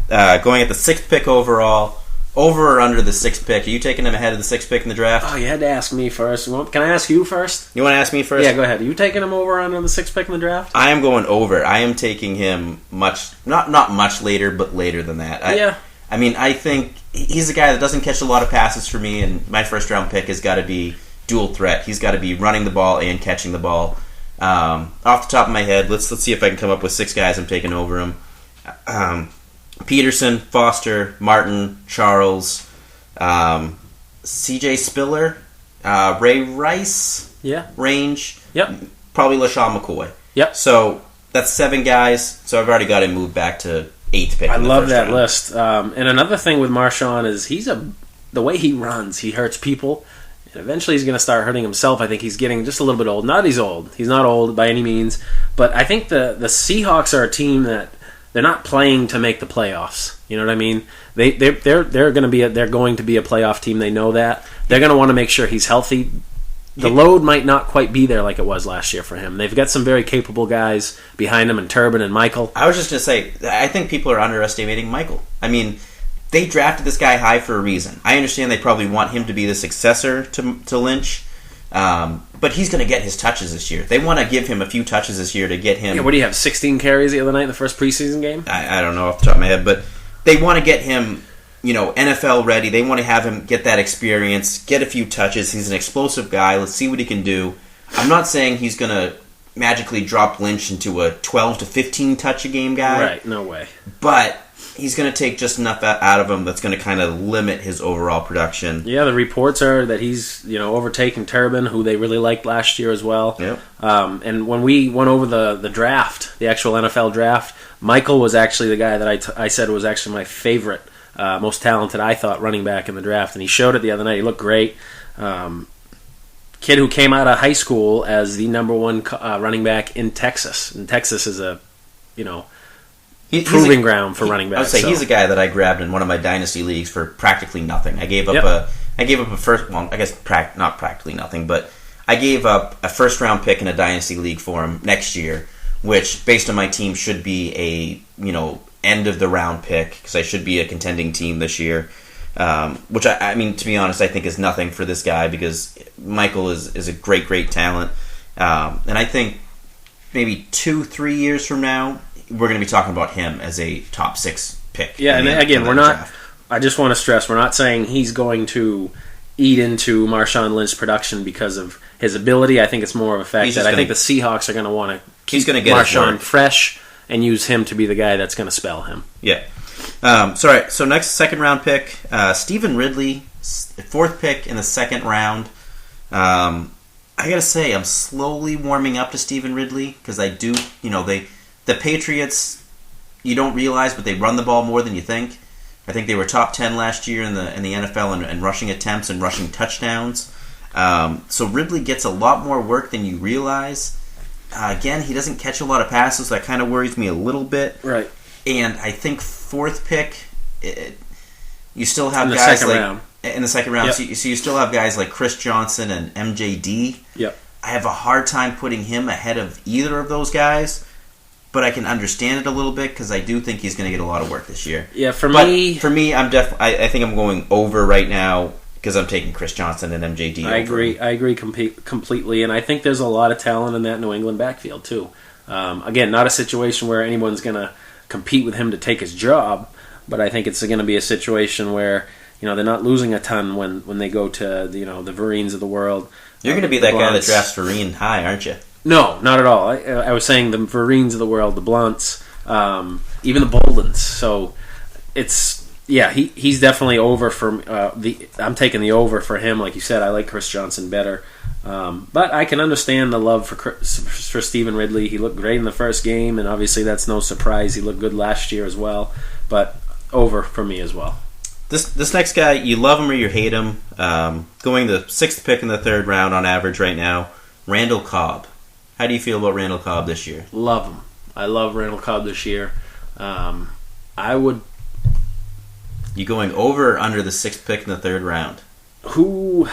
going at the 6th pick overall. Over or under the 6th pick? Are you taking him ahead of the 6th pick in the draft? Oh, you had to ask me first. Can I ask you first? You want to ask me first? Yeah, go ahead. Are you taking him over or under the 6th pick in the draft? I am going over. I am taking him not much later, but later than that. I mean, I think he's a guy that doesn't catch a lot of passes for me, and my first round pick has got to be dual threat. He's got to be running the ball and catching the ball. Off the top of my head, let's see if I can come up with 6 guys I'm taking over him. Peterson, Foster, Martin, Charles, C.J. Spiller, Ray Rice, Range, probably LaShawn McCoy. Yep. So that's 7 guys. So I've already got him moved back to 8th pick. I love that list. And another thing with Marshawn is the way he runs, he hurts people. And eventually he's going to start hurting himself. I think he's getting just a little bit old. Not that he's old. He's not old by any means. But I think the Seahawks are a team that they're not playing to make the playoffs. You know what I mean? They're going to be a playoff team. They know that. They're going to want to make sure he's healthy. The load might not quite be there like it was last year for him. They've got some very capable guys behind him, and Turbin and Michael. I was just going to say, I think people are underestimating Michael. I mean, they drafted this guy high for a reason. I understand they probably want him to be the successor to Lynch. But he's going to get his touches this year. They want to give him a few touches this year to get him... Yeah, what do you have, 16 carries the other night in the first preseason game? I don't know off the top of my head, but they want to get him, NFL ready. They want to have him get that experience, get a few touches. He's an explosive guy. Let's see what he can do. I'm not saying he's going to magically drop Lynch into a 12 to 15 touch a game guy. Right, no way. But he's going to take just enough out of him that's going to kind of limit his overall production. Yeah, the reports are that he's overtaking Turbin, who they really liked last year as well. Yep. And when we went over the draft, the actual NFL draft, Michael was actually the guy that I said was actually my favorite, most talented, I thought, running back in the draft. And he showed it the other night. He looked great. Kid who came out of high school as the number one running back in Texas. And Texas is a, proving ground for running backs. I would say he's a guy that I grabbed in one of my dynasty leagues for practically nothing. I gave up a first, well, I guess not practically nothing, but I gave up a first round pick in a dynasty league for him next year, which based on my team should be a end of the round pick because I should be a contending team this year. Which I mean, to be honest, I think is nothing for this guy because Michael is a great talent, and I think maybe 2-3 years from now we're going to be talking about him as a top 6 pick. Yeah, and again, we're not. Draft. I just want to stress we're not saying he's going to eat into Marshawn Lynch's production because of his ability. I think it's more of a fact that I think the Seahawks are going to want to keep Marshawn fresh and use him to be the guy that's going to spell him. Yeah. So next second round pick, Stephen Ridley, 4th pick in the second round. I gotta say, I'm slowly warming up to Stephen Ridley because I do, the Patriots, you don't realize, but they run the ball more than you think. I think they were top 10 last year in the NFL in rushing attempts and rushing touchdowns. So Ridley gets a lot more work than you realize. Again, he doesn't catch a lot of passes, so that kind of worries me a little bit. Right. And I think 4th pick, you still have guys like in the second round. Yep. So you still have guys like Chris Johnson and MJD. Yep. I have a hard time putting him ahead of either of those guys, but I can understand it a little bit because I do think he's going to get a lot of work this year. Yeah, for me, I think I'm going over right now because I'm taking Chris Johnson and MJD. I agree completely, and I think there's a lot of talent in that New England backfield too. Again, not a situation where anyone's going to compete with him to take his job, but I think it's going to be a situation where they're not losing a ton when they go to the Vereen's of the world. You're going to be that guy that drafts Vereen high, aren't you? No, not at all. I was saying the Vereen's of the world, the Blunts, even the Boldens. So he's definitely over for I'm taking the over for him. Like you said, I like Chris Johnson better. But I can understand the love for Stephen Ridley. He looked great in the first game, and obviously that's no surprise. He looked good last year as well. But over for me as well. This next guy, you love him or you hate him. Going the 6th pick in the 3rd round on average right now, Randall Cobb. How do you feel about Randall Cobb this year? Love him. I love Randall Cobb this year. I would. You going over or under the 6th pick in the 3rd round? Who?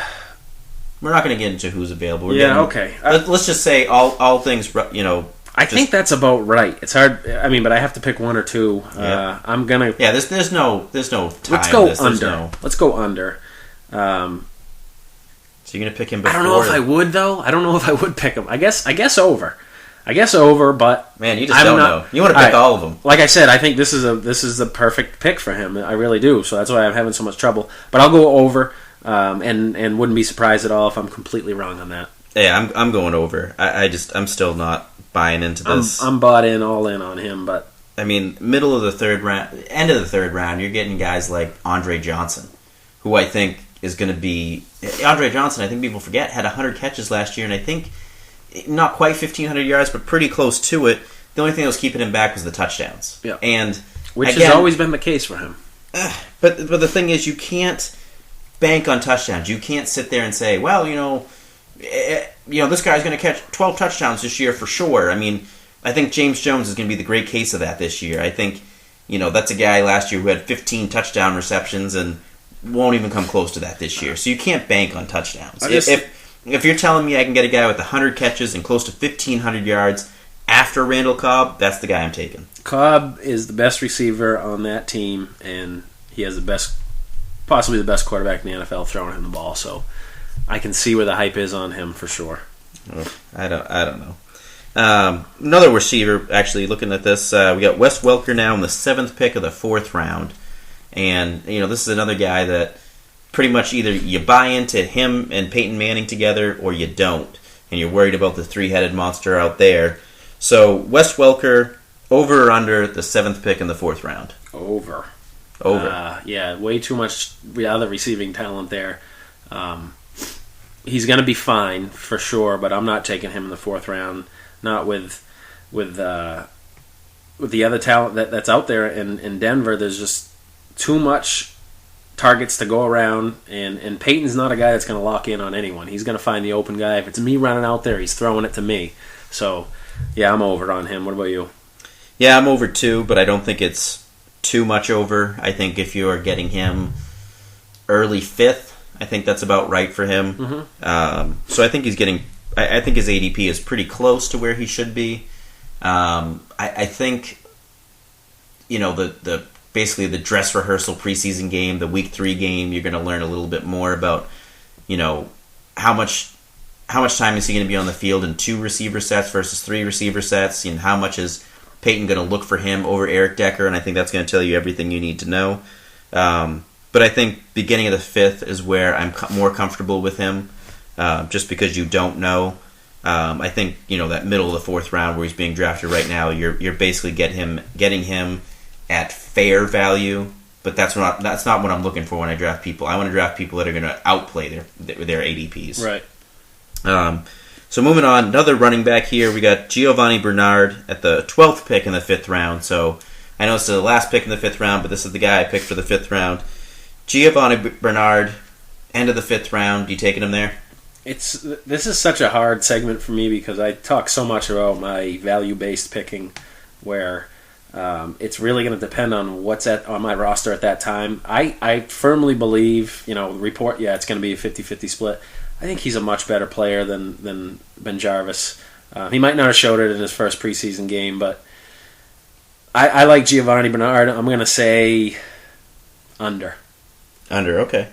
We're not going to get into who's available. Okay. Let's just say all things. I think that's about right. It's hard. I mean, but I have to pick one or two. Yeah. I'm gonna. Yeah. There's no time. Let's go under. Let's go under. So you're gonna pick him before? I don't know if I would though. I don't know if I would pick him. I guess over. But man, you just don't know. You want to pick all of them. Like I said, I think this is the perfect pick for him. I really do. So that's why I'm having so much trouble. But I'll go over, and wouldn't be surprised at all if I'm completely wrong on that. Yeah, I'm going over. I'm still not buying into this. I'm bought in, all in on him. But I mean, middle of the 3rd round, end of the 3rd round, you're getting guys like Andre Johnson, who I think is going to be. Andre Johnson, I think people forget, had 100 catches last year, and I think not quite 1,500 yards, but pretty close to it. The only thing that was keeping him back was the touchdowns. Yeah. And which has always been the case for him. But the thing is, you can't bank on touchdowns. You can't sit there and say, well, this guy's going to catch 12 touchdowns this year for sure. I mean, I think James Jones is going to be the great case of that this year. I think, that's a guy last year who had 15 touchdown receptions and won't even come close to that this year. So you can't bank on touchdowns. If you're telling me I can get a guy with 100 catches and close to 1,500 yards after Randall Cobb, that's the guy I'm taking. Cobb is the best receiver on that team, and he has possibly the best quarterback in the NFL throwing him the ball. So I can see where the hype is on him for sure. I don't know. Another receiver, actually, looking at this, we got Wes Welker now in the 7th pick of the 4th round. And, this is another guy that pretty much either you buy into him and Peyton Manning together or you don't. And you're worried about the 3-headed monster out there. So, Wes Welker, over or under the 7th pick in the 4th round? Over. Over. Yeah, way too much other receiving talent there. He's going to be fine for sure, but I'm not taking him in the 4th round. Not with the other talent that's out there in Denver. There's just too much targets to go around, and Peyton's not a guy that's going to lock in on anyone. He's going to find the open guy. If it's me running out there, he's throwing it to me. So, yeah, I'm over on him. What about you? Yeah, I'm over too, but I don't think it's too much over. I think if you're getting him early 5th, I think that's about right for him. Mm-hmm. So I think he's getting. I think his ADP is pretty close to where he should be. I think, the basically the dress rehearsal preseason game, the week 3 game, you're going to learn a little bit more about, how much time is he going to be on the field in 2 receiver sets versus 3 receiver sets, and how much is Peyton going to look for him over Eric Decker, and I think that's going to tell you everything you need to know. But I think beginning of the 5th is where I'm more comfortable with him, just because you don't know. I think that middle of the 4th round where he's being drafted right now, you're basically getting him at fair value. But that's not what I'm looking for when I draft people. I want to draft people that are going to outplay their ADPs. Right. So moving on, another running back here. We got Giovanni Bernard at the 12th pick in the 5th round. So I know it's the last pick in the 5th round, but this is the guy I picked for the 5th round. Giovanni Bernard, end of the 5th round. You taking him there? This is such a hard segment for me because I talk so much about my value-based picking, where it's really going to depend on what's on my roster at that time. I firmly believe, report, it's going to be a 50-50 split. I think he's a much better player than Ben Jarvis. He might not have showed it in his first preseason game, but I like Giovanni Bernard. I'm going to say under. Under, okay.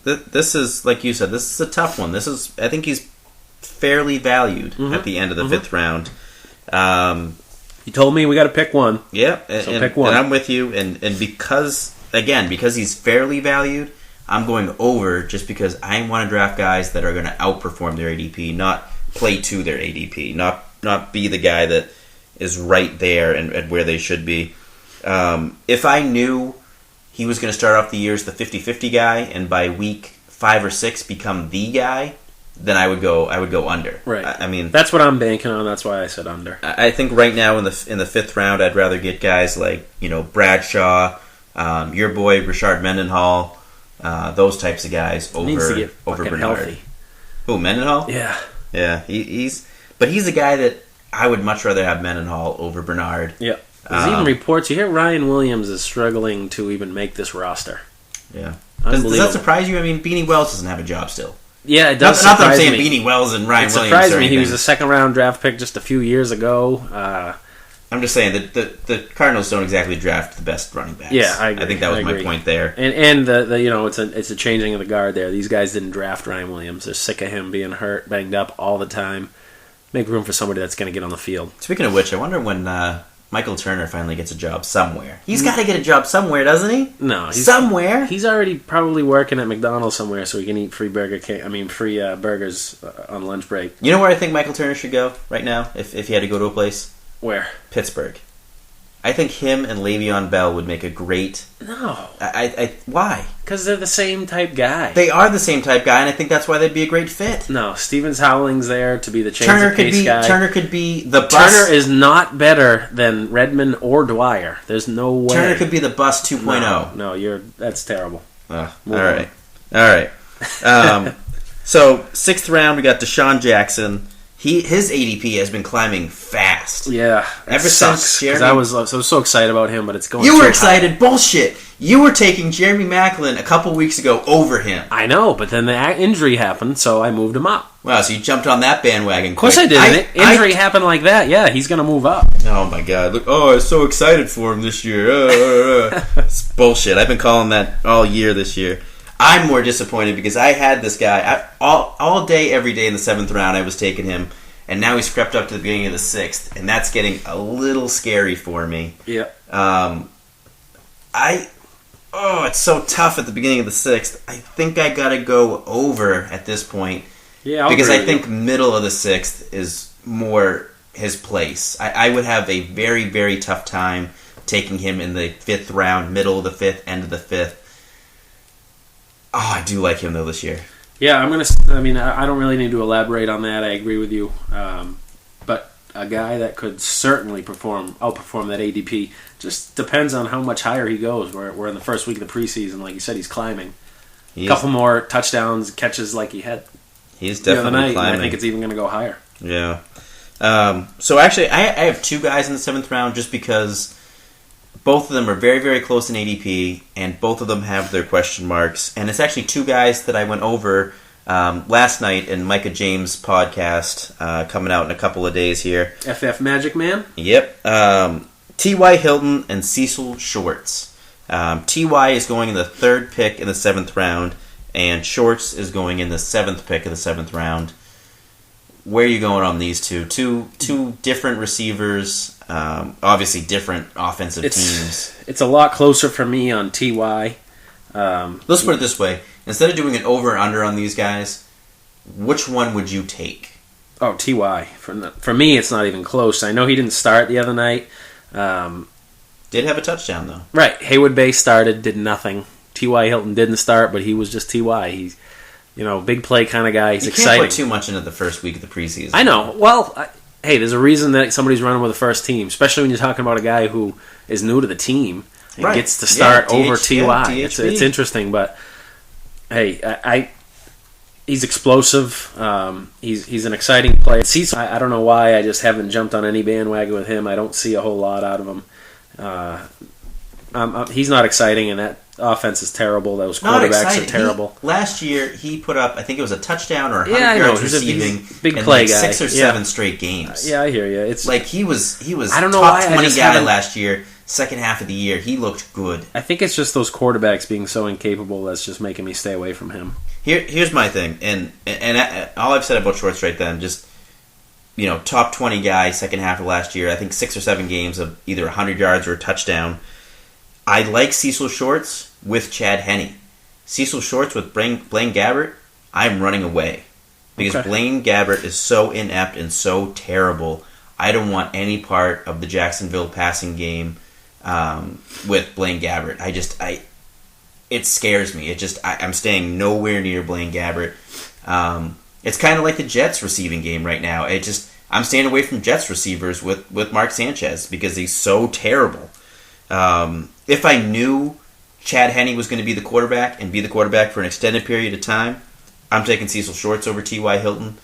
This is, like you said, this is a tough one. I think he's fairly valued at the end of the 5th round. You told me we got to pick one. Yeah, so pick one. And I'm with you. And because he's fairly valued, I'm going over just because I want to draft guys that are going to outperform their ADP, not play to their ADP, not be the guy that is right there and where they should be. If I knew he was going to start off the year as the 50-50 guy, and by week 5 or 6 become the guy, then I would go under. Right. I mean, that's what I'm banking on. That's why I said under. I think right now in the 5th round, I'd rather get guys like Bradshaw, your boy Rashard Mendenhall, those types of guys over needs to get over Bernard. Healthy. Who, Mendenhall? Yeah. He's a guy that I would much rather have Mendenhall over Bernard. Yeah. There's even reports. You hear Ryan Williams is struggling to even make this roster. Yeah. Does that surprise you? I mean, Beanie Wells doesn't have a job still. Yeah, it does. Not that I'm saying Beanie Wells and Ryan Williams. It surprised me. He was a 2nd round draft pick just a few years ago. I'm just saying that the Cardinals don't exactly draft the best running backs. Yeah, I agree. I think that was my point there. And it's a changing of the guard there. These guys didn't draft Ryan Williams. They're sick of him being hurt, banged up all the time. Make room for somebody that's going to get on the field. Speaking of which, I wonder when Michael Turner finally gets a job somewhere. He's got to get a job somewhere, doesn't he? No, somewhere. He's already probably working at McDonald's somewhere, so he can eat free burgers on lunch break. You know where I think Michael Turner should go right now, if he had to go to a place? Where? Pittsburgh. I think him and Le'Veon Bell would make a great... No. Why? Because they're the same type guy. They are the same type guy, and I think that's why they'd be a great fit. No, Stevens Howling's there to be the change of pace guy. Turner could be the bus... Turner is not better than Redmond or Dwyer. There's no way. Turner could be the bus 2.0. No, that's terrible. All right. So, 6th round, we got Deshaun Jackson. His ADP has been climbing fast. Yeah, ever since Jeremy. I was so excited about him, but it's going. You were excited, high. Bullshit. You were taking Jeremy Maclin a couple weeks ago over him. I know, but then the injury happened, so I moved him up. Wow, so you jumped on that bandwagon. Of course, I did. Injury happened like that. Yeah, he's going to move up. Oh my God! Look, I was so excited for him this year. It's bullshit. I've been calling that all year this year. I'm more disappointed because I had this guy all day, every day in the 7th round. I was taking him, and now he's crept up to the beginning of the 6th, and that's getting a little scary for me. Yeah. It's so tough at the beginning of the 6th. I think I got to go over at this point. Yeah, because I think middle of the 6th is more his place. I would have a very, very tough time taking him in the 5th round, middle of the 5th, end of the 5th. Oh, I do like him though this year. Yeah, I don't really need to elaborate on that. I agree with you. But a guy that could certainly outperform that ADP just depends on how much higher he goes. We're in the first week of the preseason. Like you said, he's climbing. A couple more touchdowns, catches like he had. He's definitely climbing. I think it's even going to go higher. Yeah. So actually, I have 2 guys in the 7th round just because both of them are very, very close in ADP, and both of them have their question marks. And it's actually 2 guys that I went over last night in Micah James' podcast, coming out in a couple of days here. FF Magic Man? Yep. T.Y. Hilton and Cecil Shorts. T.Y. is going in the 3rd pick in the 7th round, and Shorts is going in the 7th pick of the 7th round. Where are you going on these two? Two different receivers, obviously different offensive teams. It's a lot closer for me on T.Y. Let's put it this way. Instead of doing an over and under on these guys, which one would you take? Oh, T.Y. For me, it's not even close. I know he didn't start the other night. Did have a touchdown, though. Right. Haywood Bay started, did nothing. T.Y. Hilton didn't start, but he was just T.Y. He's, big play kind of guy. He's exciting. You can't put too much into the first week of the preseason. I know. Well, hey, there's a reason that somebody's running with the first team, especially when you're talking about a guy who is new to the team and gets to start over T.Y. It's interesting, but hey, he's explosive. He's an exciting player. I don't know why I just haven't jumped on any bandwagon with him. I don't see a whole lot out of him. He's not exciting, and that offense is terrible. Those quarterbacks are terrible. Last year, he put up, I think it was a touchdown or 100 yards receiving big in play like guy. 6 or 7 straight games. Yeah, I hear you. It's like he was I don't know top why 20 guy last year. Second half of the year, he looked good. I think it's just those quarterbacks being so incapable that's just making me stay away from him. Here's my thing, and all I've said about Shorts right then, just top 20 guy second half of last year. I think 6 or 7 games of either 100 yards or a touchdown. I like Cecil Shorts with Chad Henne. Cecil Shorts with Blaine Gabbert, I'm running away. Because Blaine Gabbert is so inept and so terrible. I don't want any part of the Jacksonville passing game with Blaine Gabbert. It scares me. I'm staying nowhere near Blaine Gabbert. It's kind of like the Jets receiving game right now. I'm staying away from Jets receivers with Mark Sanchez because he's so terrible. If I knew Chad Henne was going to be the quarterback and be the quarterback for an extended period of time, I'm taking Cecil Shorts over T.Y. Hilton.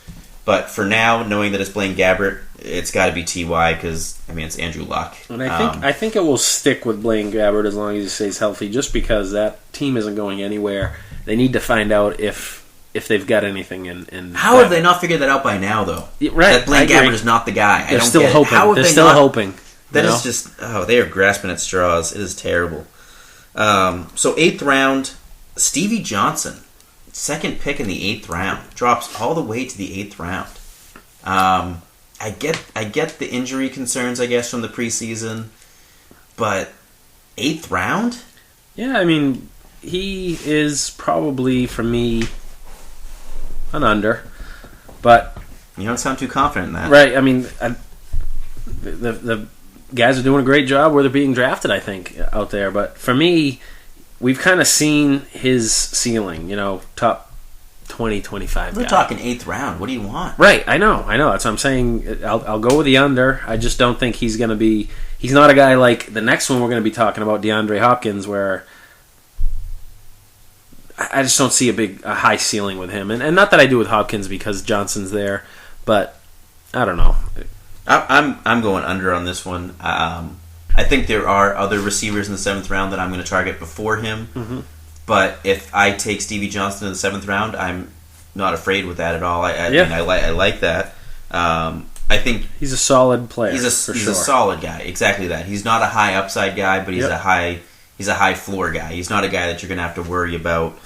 But for now, knowing that it's Blaine Gabbert, it's got to be T.Y. because, it's Andrew Luck. And I think it will stick with Blaine Gabbert as long as he stays healthy, just because that team isn't going anywhere. They need to find out if they've got anything in How have they not figured that out by now, though? Right. That Blaine Gabbert is not the guy. They're still hoping. They're still hoping. That is just, they are grasping at straws. It is terrible. So 8th round, Stevie Johnson, 2nd pick in the 8th round, drops all the way to the 8th round. I get the injury concerns, I guess, from the preseason, but 8th round? Yeah, he is probably, for me, an under, but... You don't sound too confident in that. Right, the guys are doing a great job where they're being drafted, I think, out there. But for me, we've kind of seen his ceiling, top 20, 25 We're guy. talking 8th round. What do you want? Right, I know. That's what I'm saying. I'll go with the under. I just don't think he's going to be... He's not a guy like the next one we're going to be talking about, DeAndre Hopkins, where I just don't see a high ceiling with him. And not that I do with Hopkins because Johnson's there, but I don't know. I'm going under on this one. I think there are other receivers in the 7th round that I'm going to target before him. Mm-hmm. But if I take Stevie Johnson in the 7th round, I'm not afraid with that at all. I like that. I think he's a solid player. He's a solid guy. Exactly that. He's not a high upside guy, but he's a high floor guy. He's not a guy that you're going to have to worry about.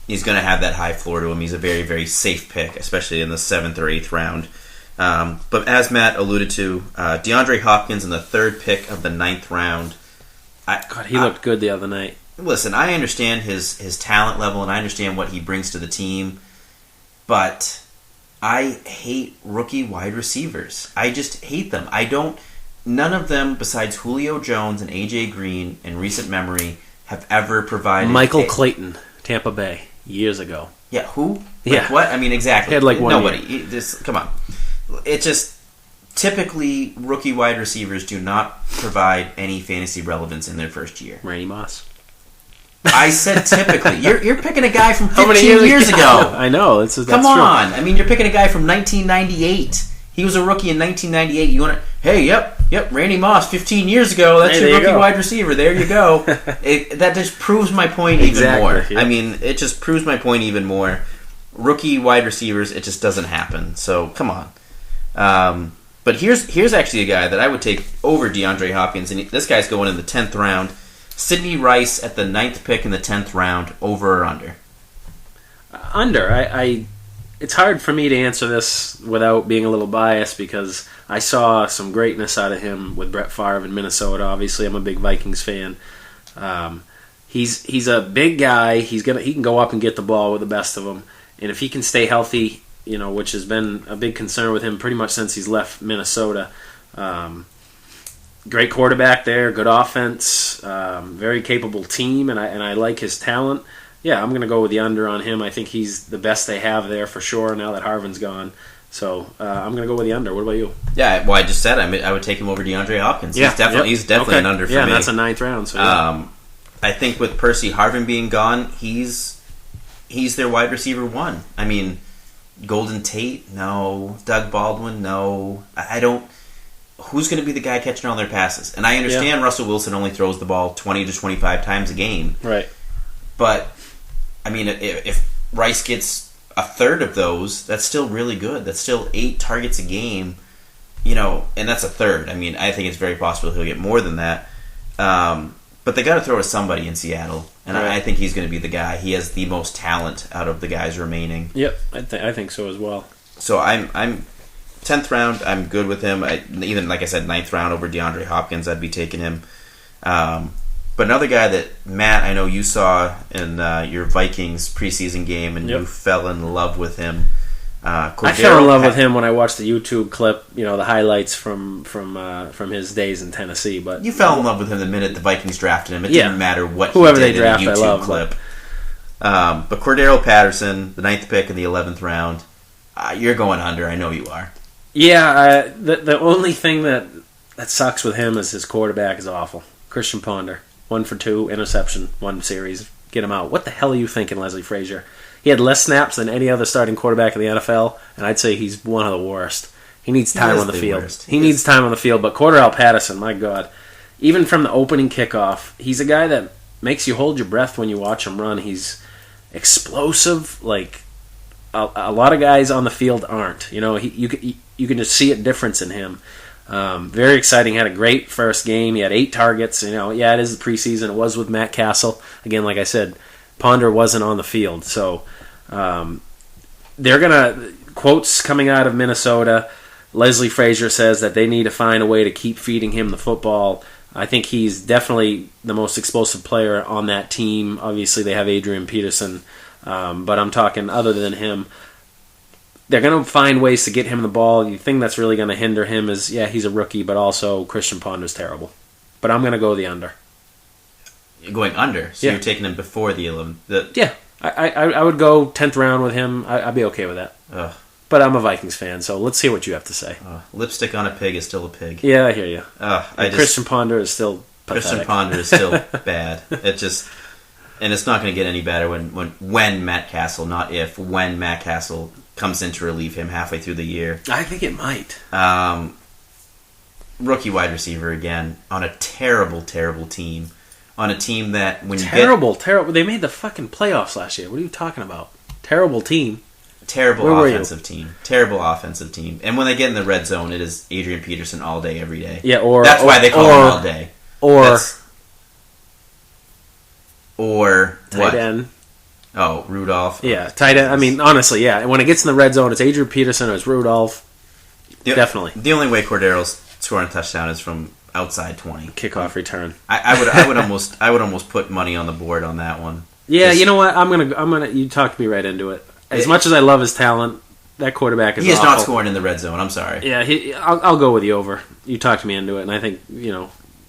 He's going to have that high floor to him. He's a very, very safe pick, especially in the 7th or 8th round. But as Matt alluded to, DeAndre Hopkins in the 3rd pick of the 9th round. He looked good the other night. Listen, I understand his talent level and I understand what he brings to the team, but I hate rookie wide receivers. I just hate them. none of them besides Julio Jones and A.J. Green in recent memory have ever provided... Michael Clayton, Tampa Bay, years ago. Yeah, who? Like, yeah. What? I mean, exactly. He had like one Nobody. year. Just, come on. It just... Typically, rookie wide receivers do not provide any fantasy relevance in their first year. Randy Moss. I said typically. You're picking a guy from 15 years ago. I know. That's Come on. true. I mean, you're picking a guy from 1998. He was a rookie in 1998. You want to... Hey, yep, Randy Moss, 15 years ago. That's your rookie wide receiver. There you go. That just proves my point even more. Yeah. I mean, it just proves my point even more. Rookie wide receivers, it just doesn't happen. So, come on. But here's actually a guy that I would take over DeAndre Hopkins, and this guy's going in the 10th round. Sidney Rice at the 9th pick in the 10th round, over or under? Under. It's hard for me to answer this without being a little biased because I saw some greatness out of him with Brett Favre in Minnesota. Obviously, I'm a big Vikings fan. He's a big guy. He can go up and get the ball with the best of them, and if he can stay healthy, which has been a big concern with him pretty much since he's left Minnesota. Great quarterback there, good offense, very capable team, and I like his talent. Yeah, I'm going to go with the under on him. I think he's the best they have there for sure now that Harvin's gone. So I'm going to go with the under. What about you? Yeah, well, I just said I would take him over DeAndre Hopkins. Yeah, he's definitely an under for me. Yeah, and that's a 9th round. So yeah. I think with Percy Harvin being gone, he's their wide receiver 1. I mean, Golden Tate, no. Doug Baldwin, no. I don't... Who's going to be the guy catching all their passes? And I understand Russell Wilson only throws the ball 20 to 25 times a game. Right. But, I mean, if Rice gets a third of those, that's still really good. That's still 8 targets a game, and that's a third. I mean, I think it's very possible he'll get more than that. But they got to throw to somebody in Seattle, and right. I think he's going to be the guy. He has the most talent out of the guys remaining. Yep, I think so as well. So I'm 10th round. I'm good with him. Even like I said, 9th round over DeAndre Hopkins. I'd be taking him. But another guy that, Matt, I know you saw in your Vikings preseason game, and you fell in love with him. I fell in love with him when I watched the YouTube clip, the highlights from his days in Tennessee. But you fell in love with him the minute the Vikings drafted him. It didn't matter what whoever he did they draft, in a YouTube clip. But Cordero Patterson, the 9th pick in the 11th round, you're going under. I know you are. Yeah, the only thing that sucks with him is his quarterback is awful. Christian Ponder, 1 for 2, interception, 1 series. Get him out. What the hell are you thinking, Leslie Frazier? He had less snaps than any other starting quarterback in the NFL, and I'd say he's one of the worst. He needs time on the field. He needs time on the field, but Cordero Patterson, my God. Even from the opening kickoff, he's a guy that makes you hold your breath when you watch him run. He's explosive, like a lot of guys on the field aren't. You can just see a difference in him. Very exciting. Had a great first game. He had 8 targets. It is the preseason. It was with Matt Castle. Again, like I said, Ponder wasn't on the field. So they're going to... Quotes coming out of Minnesota, Leslie Frazier says that they need to find a way to keep feeding him the football. I think he's definitely the most explosive player on that team. Obviously, they have Adrian Peterson. But I'm talking other than him. They're going to find ways to get him the ball. The thing that's really going to hinder him is, he's a rookie, but also Christian Ponder's terrible. But I'm going to go the under. You're going under? So you're taking him before the 11th? Yeah. I would go 10th round with him. I'd be okay with that. Ugh. But I'm a Vikings fan, so let's hear what you have to say. Lipstick on a pig is still a pig. Yeah, I hear you. Christian Ponder is still pathetic. Christian Ponder is still bad. And it's not going to get any better when Matt Castle, not if, when Matt Castle comes in to relieve him halfway through the year. I think it might. Rookie wide receiver again on a terrible, terrible team. On a team that when terrible. They made the fucking playoffs last year. What are you talking about? Terrible team. Terrible offensive team. Terrible offensive team. And when they get in the red zone, it is Adrian Peterson all day, every day. Yeah, that's why they call him all day. Or tight what? end. Oh, Rudolph. Yeah, tight end. I mean, honestly, yeah. When it gets in the red zone, it's Adrian Peterson or it's Rudolph. Definitely. The only way Cordero's scoring a touchdown is from outside 20. Kickoff return. I would almost put money on the board on that one. Yeah, you know what? I'm gonna. You talked me right into it. As much as I love his talent, that quarterback is He is awful. not scoring in the red zone. I'm sorry. Yeah, I'll go with the over. You talked me into it, and I think,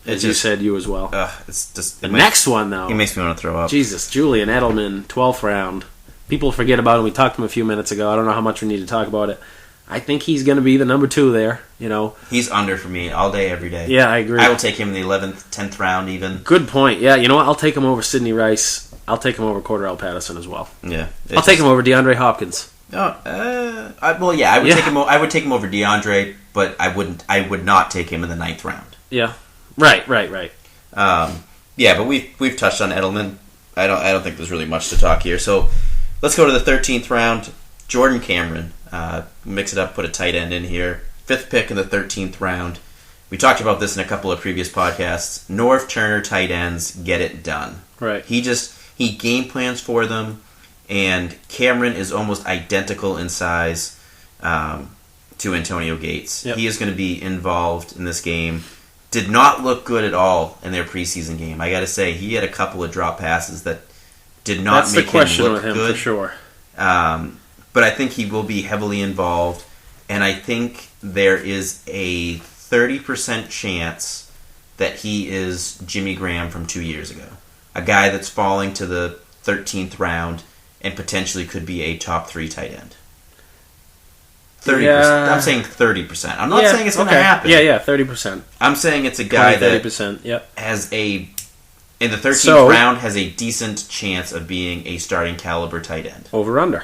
as you said, you as well. It's just... Next one, though. He makes me want to throw up. Jesus, Julian Edelman, 12th round. People forget about him. We talked to him a few minutes ago. I don't know how much we need to talk about it. I think he's going to be the number 2 there, He's under for me all day, every day. Yeah, I agree. I will take him in the 11th, 10th round even. Good point. Yeah, you know what? I'll take him over Sidney Rice. I'll take him over Cordarrelle Patterson as well. Yeah. I'll take him over DeAndre Hopkins. I would take him over DeAndre, but I would not take him in the 9th round. Yeah. Right. But we've touched on Edelman. I don't think there's really much to talk here. So let's go to the 13th round. Jordan Cameron. Mix it up, put a tight end in here. 5th pick in the 13th round. We talked about this in a couple of previous podcasts. Norv Turner tight ends get it done. Right. He game plans for them, and Cameron is almost identical in size to Antonio Gates. Yep. He is going to be involved in this game. Did not look good at all in their preseason game. I got to say, he had a couple of drop passes that did not That's make the question him look with him good. for sure. But I think he will be heavily involved, and I think there is a 30% chance that he is Jimmy Graham from 2 years ago. A guy that's falling to the 13th round and potentially could be a top 3 tight end. 30%. Yeah. I'm saying 30%. I'm not saying it's going to happen. Yeah, 30%. I'm saying it's a guy 30%, yep. has in the 13th round, has a decent chance of being a starting caliber tight end. Over under.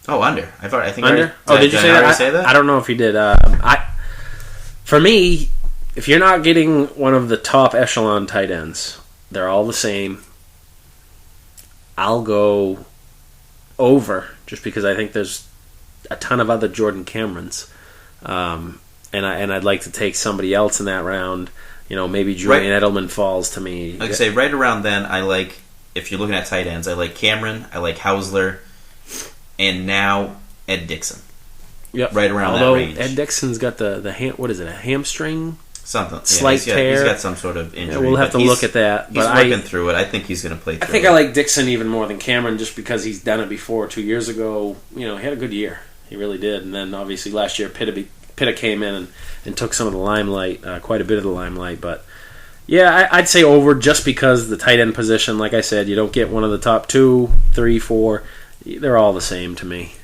Oh, under. I think under. Did you say that? say that? I don't know if you did. For me, if you're not getting one of the top echelon tight ends, they're all the same. I'll go over, just because I think there's a ton of other Jordan Camerons, and I'd like to take somebody else in that round. Maybe Julian Edelman falls to me. Like I say, right around then, if you're looking at tight ends, I like Cameron, I like Hausler, and now Ed Dixon. Yep. Right around Although that range. Ed Dixon's got the what is it, a hamstring? Something. Slight tear. He's got some sort of injury. Yeah, we'll have to look at that. He's working through it. I think he's going to play through it. I think I like Dixon even more than Cameron, just because he's done it before. 2 years ago, he had a good year. He really did. And then obviously last year, Pitta came in and took some of the limelight, quite a bit of the limelight. But yeah, I'd say over, just because the tight end position, like I said, you don't get one of the top 2, 3, 4. They're all the same to me.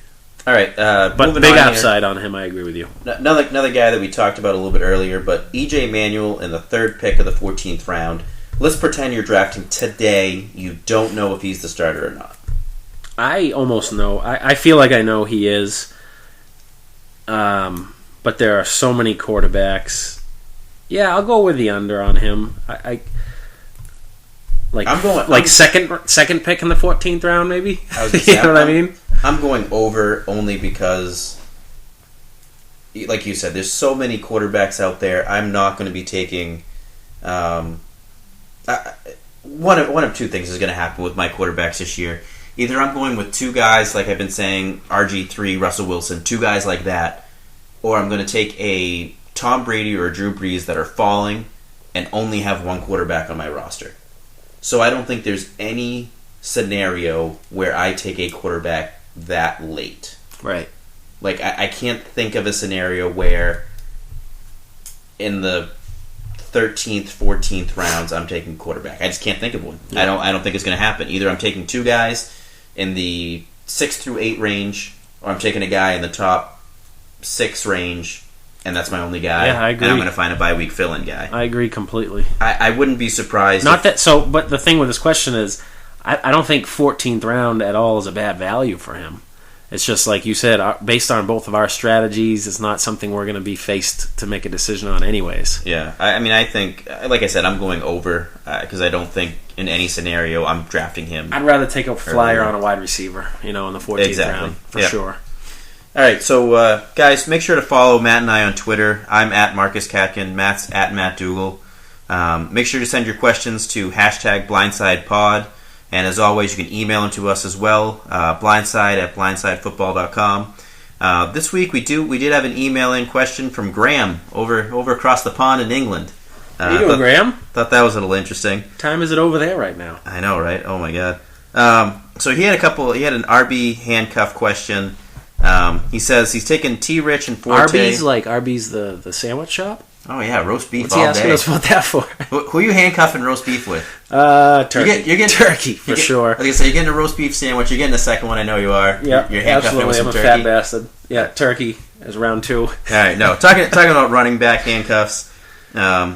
All right, but big upside on him. I agree with you. Another guy that we talked about a little bit earlier, but E.J. Manuel in the 3rd pick of the 14th round. Let's pretend you're drafting today. You don't know if he's the starter or not. I almost know. I feel like I know he is. But there are so many quarterbacks. Yeah, I'll go with the under on him. I'm second pick in the 14th round, maybe. You know what I mean? I'm going over only because, like you said, there's so many quarterbacks out there. I'm not going to be taking. One of two things is going to happen with my quarterbacks this year. Either I'm going with 2 guys, like I've been saying, RG3, Russell Wilson, 2 guys like that, or I'm going to take a Tom Brady or a Drew Brees that are falling and only have 1 quarterback on my roster. So I don't think there's any scenario where I take a quarterback that late. Right. Like, I can't think of a scenario where in the 13th, 14th rounds I'm taking quarterback. I just can't think of one. Yeah. I don't think it's going to happen. Either I'm taking 2 guys in the 6 through 8 range, or I'm taking a guy in the top 6 range, and that's my only guy. Yeah, I agree. And I'm going to find a bye-week fill-in guy. I agree completely. I wouldn't be surprised. But the thing with this question is, I don't think 14th round at all is a bad value for him. It's just like you said, based on both of our strategies, it's not something we're going to be faced to make a decision on anyways. Yeah, I think, like I said, I'm going over because I don't think in any scenario I'm drafting him. I'd rather take a flyer on a wide receiver, in the 14th round, for sure. All right, so guys, make sure to follow Matt and I on Twitter. I'm at Marcus Katkin, Matt's at Matt Dugal. Make sure to send your questions to #BlindsidePod. And as always, you can email them to us as well, blindside@blindsidefootball.com. This week we did have an email-in question from Graham over across the pond in England. How you doing, Graham? Thought that was a little interesting. Time is it over there right now? I know, right? Oh my God. So he had an RB handcuff question. He says he's taking T. Rich and Forte. Arby's the sandwich shop? Oh, yeah, roast beef What's all he asking day. us about that for? Who are you handcuffing roast beef with? Turkey. You're getting turkey, for sure. I was going to say, you're getting a roast beef sandwich. You're getting the second one. I know you are. Yeah, you're handcuffing absolutely. with some I'm a turkey. fat bastard. Yeah, turkey is round 2. All right, no. Talking about running back handcuffs.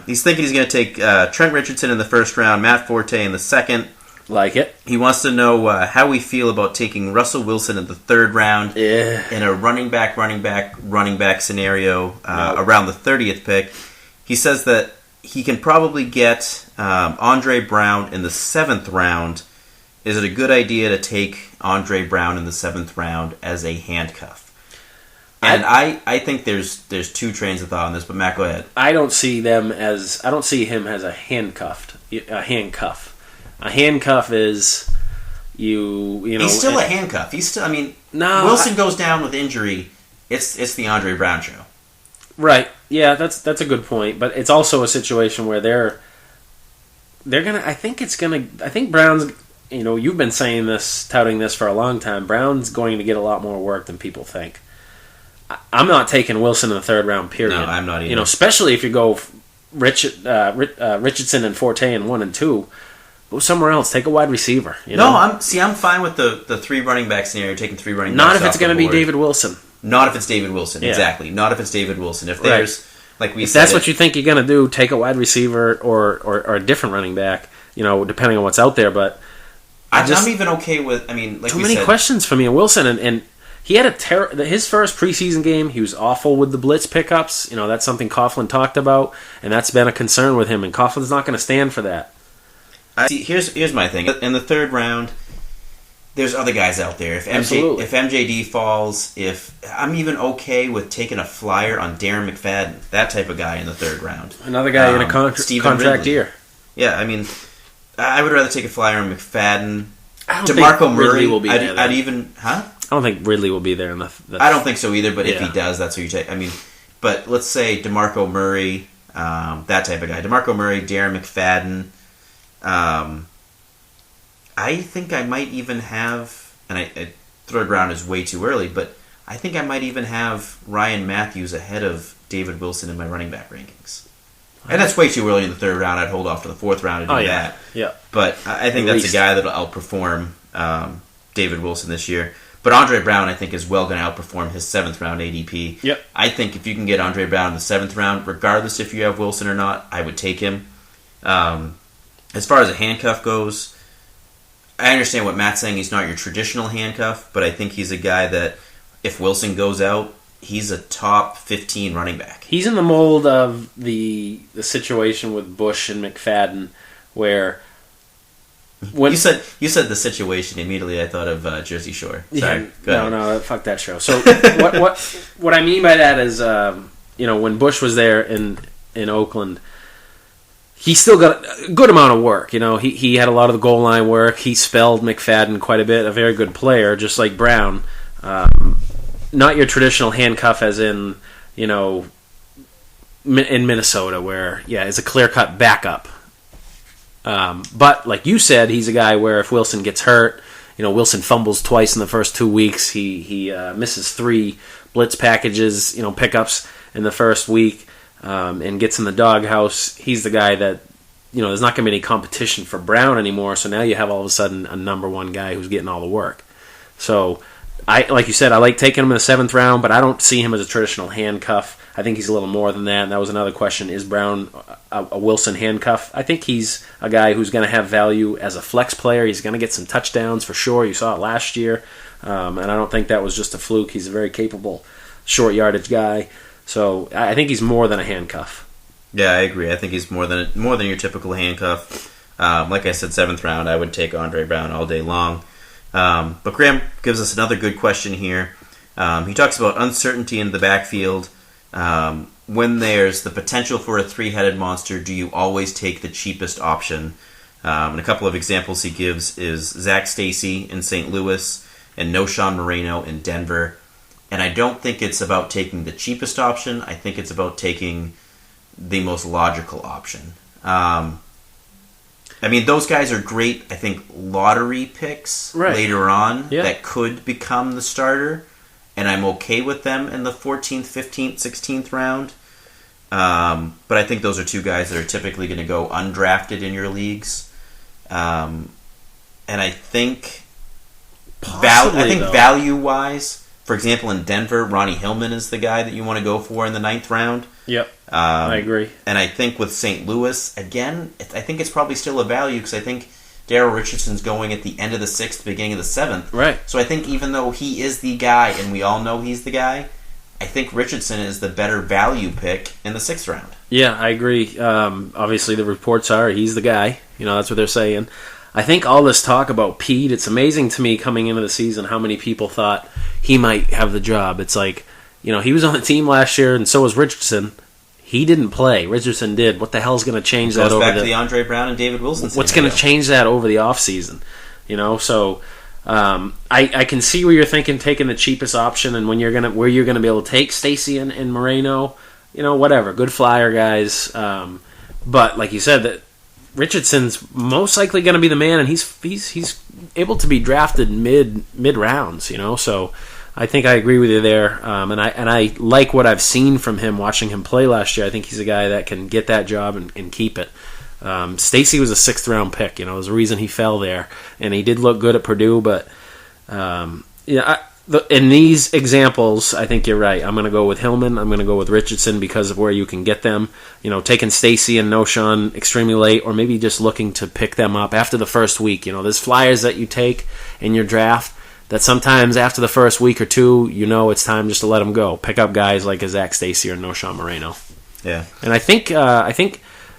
He's thinking he's going to take Trent Richardson in the first round, Matt Forte in the second. Like it. He wants to know how we feel about taking Russell Wilson in the third round in a running back scenario around the 30th pick. He says that he can probably get Andre Brown in the 7th round. Is it a good idea to take Andre Brown in the 7th round as a handcuff? And I think there's 2 trains of thought on this, but Matt, go ahead. I don't see him as a handcuff. A handcuff is you know. He's still a handcuff. He's still. I mean, Wilson goes down with injury. It's the Andre Brown show. Right. Yeah, that's a good point. But it's also a situation where they're gonna. I think Brown's. You know, you've been saying this, touting this for a long time. Brown's going to get a lot more work than people think. I'm not taking Wilson in the 3rd round. Period. No, I'm not either. You know, especially if you go Richardson and Forte in 1 and 2. Go somewhere else. Take a wide receiver. You know? I'm fine with the 3 running back scenario. Taking 3 running backs. Not if it's going to be David Wilson. Not if it's David Wilson. Yeah. Exactly. Not if it's David Wilson. If there's if that's what you think you're going to do, take a wide receiver or a different running back. You know, depending on what's out there. But I'm even okay with. I mean, like too many questions for me on Wilson, and he had his first preseason game. He was awful with the blitz pickups. You know, that's something Coughlin talked about, and that's been a concern with him. And Coughlin's not going to stand for that. Here's my thing. In the 3rd round, there's other guys out there. If MJD falls, if I'm even okay with taking a flyer on Darren McFadden, that type of guy in the 3rd round. Another guy in a contract year. Yeah, I mean, I would rather take a flyer on McFadden. I don't DeMarco think Murray. Ridley will be there. I don't think Ridley will be there in the I don't think so either. But if he does, that's who you take. I mean, but let's say DeMarco Murray, that type of guy. DeMarco Murray, Darren McFadden. I think I might even have, and I 3rd round is way too early, but I think I might even have Ryan Matthews ahead of David Wilson in my running back rankings. And that's way too early in the 3rd round. I'd hold off to the 4th round to do that. Yeah. But I think that's a guy that'll outperform David Wilson this year. But Andre Brown, I think, is well going to outperform his 7th round ADP. Yep. I think if you can get Andre Brown in the 7th round, regardless if you have Wilson or not, I would take him. As far as a handcuff goes, I understand what Matt's saying. He's not your traditional handcuff, but I think he's a guy that if Wilson goes out, he's a top 15 running back. He's in the mold of the situation with Bush and McFadden, where when you said the situation immediately, I thought of Jersey Shore. Sorry, no, fuck that show. So what I mean by that is, when Bush was there in Oakland, he still got a good amount of work. You know, he had a lot of the goal line work. He spelled McFadden quite a bit. A very good player, just like Brown. Not your traditional handcuff, as in, in Minnesota, where it's a clear-cut backup. But like you said, he's a guy where if Wilson gets hurt, Wilson fumbles twice in the first 2 weeks. He misses 3 blitz packages, pickups in the first week, and gets in the doghouse. He's the guy that, there's not going to be any competition for Brown anymore. So now you have all of a sudden a number 1 guy who's getting all the work. So like you said, I like taking him in the 7th round, but I don't see him as a traditional handcuff. I think he's a little more than that. And that was another question: is Brown a Wilson handcuff? I think he's a guy who's going to have value as a flex player. He's going to get some touchdowns for sure. You saw it last year, and I don't think that was just a fluke. He's a very capable short yardage guy. So I think he's more than a handcuff. Yeah, I agree. I think he's more than your typical handcuff. Like I said, 7th round, I would take Andre Brown all day long. But Graham gives us another good question here. He talks about uncertainty in the backfield. When there's the potential for a 3-headed monster, do you always take the cheapest option? And a couple of examples he gives is Zach Stacy in St. Louis and Noshawn Moreno in Denver. And I don't think it's about taking the cheapest option. I think it's about taking the most logical option. Those guys are great, I think, lottery picks later on that could become the starter. and I'm okay with them in the 14th, 15th, 16th round. But I think those are two guys that are typically going to go undrafted in your leagues. And I think value-wise, for example, in Denver, Ronnie Hillman is the guy that you want to go for in the 9th round. Yep, I agree. And I think with St. Louis, again, I think it's probably still a value because I think Daryl Richardson's going at the end of the 6th, beginning of the 7th. Right. So I think even though he is the guy, and we all know he's the guy, I think Richardson is the better value pick in the 6th round. Yeah, I agree. Obviously, the reports are he's the guy. That's what they're saying. I think all this talk about Pete, it's amazing to me coming into the season how many people thought he might have the job. It's like, he was on the team last year, and so was Richardson. He didn't play. Richardson did. What the hell's going to change that over back to the Andre Brown and David Wilson scenario. What's going to change that over the offseason? So I can see where you're thinking taking the cheapest option and where you're going to be able to take Stacy and Moreno. Whatever. Good flyer guys. But like you said, that Richardson's most likely going to be the man, and he's able to be drafted mid rounds. So I think I agree with you there, and I like what I've seen from him watching him play last year. I think he's a guy that can get that job and keep it. Stacy was a 6th round pick. There's a reason he fell there, and he did look good at Purdue. But in these examples, I think you're right. I'm going to go with Hillman. I'm going to go with Richardson because of where you can get them. Taking Stacy and Noshawn extremely late, or maybe just looking to pick them up after the first week. There's flyers that you take in your draft that sometimes after the first week or two, it's time just to let them go. Pick up guys like a Zach Stacy or Noshawn Moreno. Yeah, and I think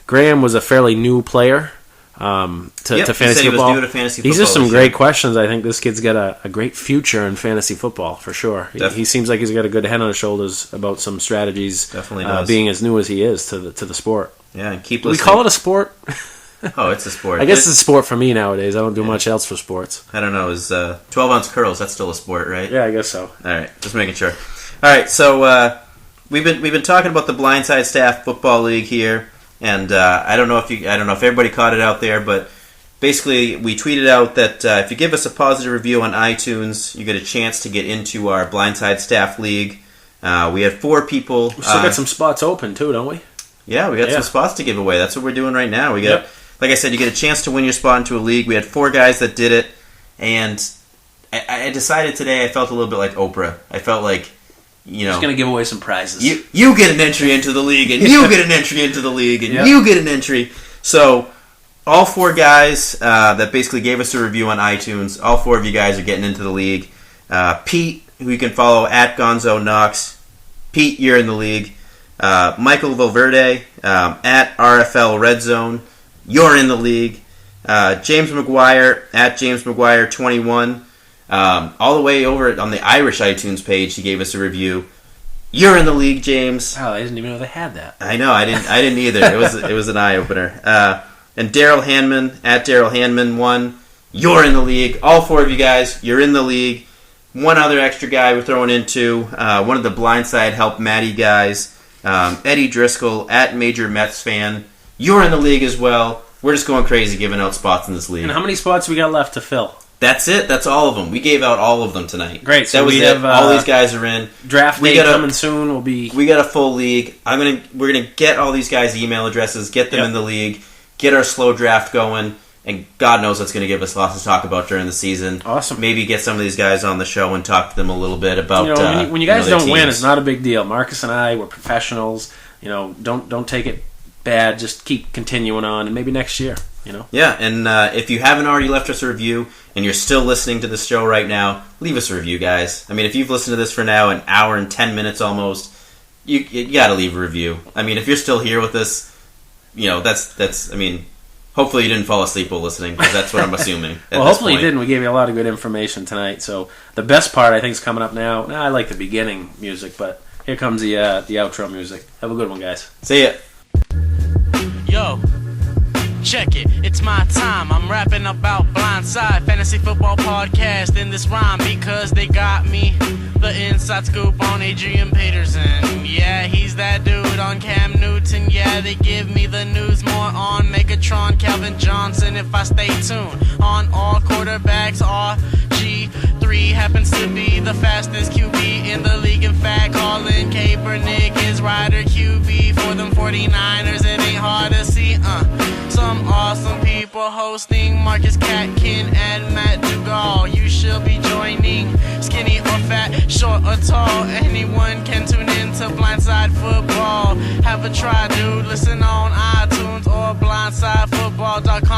Graham was a fairly new player to fantasy football. He was new to fantasy football. These are some great questions. I think this kid's got a great future in fantasy football for sure. He seems like he's got a good head on his shoulders about some strategies. Definitely does. Being as new as he is to the sport. Yeah, and keep Do listening. we call it a sport? Oh, it's a sport. I guess it's a sport for me nowadays. I don't do much else for sports. I don't know. Is 12-ounce curls? That's still a sport, right? Yeah, I guess so. All right, just making sure. All right, so we've been talking about the Blindside Staff Football League here, and I don't know if everybody caught it out there, but basically we tweeted out that if you give us a positive review on iTunes, you get a chance to get into our Blindside Staff League. We had 4 people. We still got some spots open too, don't we? Yeah, we got some spots to give away. That's what we're doing right now. We got. Like I said, you get a chance to win your spot into a league. We had 4 guys that did it, and I decided today I felt a little bit like Oprah. I felt like, just going to give away some prizes. You get an entry into the league, and you get an entry into the league, and you get an entry. So all 4 guys that basically gave us a review on iTunes, all 4 of you guys are getting into the league. Pete, who you can follow at Gonzo Knox. Pete, you're in the league. Michael Valverde at RFL Red Zone. You're in the league. James McGuire at James McGuire 21. All the way over on the Irish iTunes page, he gave us a review. You're in the league, James. Oh, I didn't even know they had that. I know, I didn't either. It was an eye opener. And Daryl Hanman at Daryl Hanman 1. You're in the league. All 4 of you guys, you're in the league. One other extra guy we're throwing into one of the Blindside Help Maddie guys, Eddie Driscoll at Major Mets fan. You're in the league as well. We're just going crazy giving out spots in this league. And how many spots we got left to fill? That's it. That's all of them. We gave out all of them tonight. Great. So that was it. All these guys are in. Draft day coming soon. We got a full league. We're gonna get all these guys' email addresses, get them in the league, get our slow draft going, and God knows that's going to give us lots to talk about during the season. Awesome. Maybe get some of these guys on the show and talk to them a little bit about. When you guys don't win, it's not a big deal. Marcus and I, we're professionals. Don't take it bad. Just keep continuing on, and maybe next year. Yeah, and if you haven't already left us a review and you're still listening to this show right now, leave us a review, guys. I mean, if you've listened to this for now an hour and 10 minutes almost, you got to leave a review. I mean, if you're still here with us, that's. I mean, hopefully you didn't fall asleep while listening, because that's what I'm assuming. Well, hopefully you didn't. We gave you a lot of good information tonight. So the best part, I think, is coming up now. I like the beginning music, but here comes the outro music. Have a good one, guys. See ya. Yo, check it, it's my time. I'm rapping about Blindside Fantasy Football Podcast in this rhyme because they got me the inside scoop on Adrian Peterson. Yeah, he's that dude on Cam Newton. Yeah, they give me the news more on Megatron, Calvin Johnson if I stay tuned. On all quarterbacks, RG3 happens to be the fastest QB in the league. In fact, Colin Kaepernick is rider QB for them 49ers. It ain't hard to see, some awesome people hosting. Marcus Katkin and Matt Dugal. You should be joining. Skinny or fat, short or tall, anyone can tune in to Blindside Football. Have a try, dude. Listen on iTunes or blindsidefootball.com.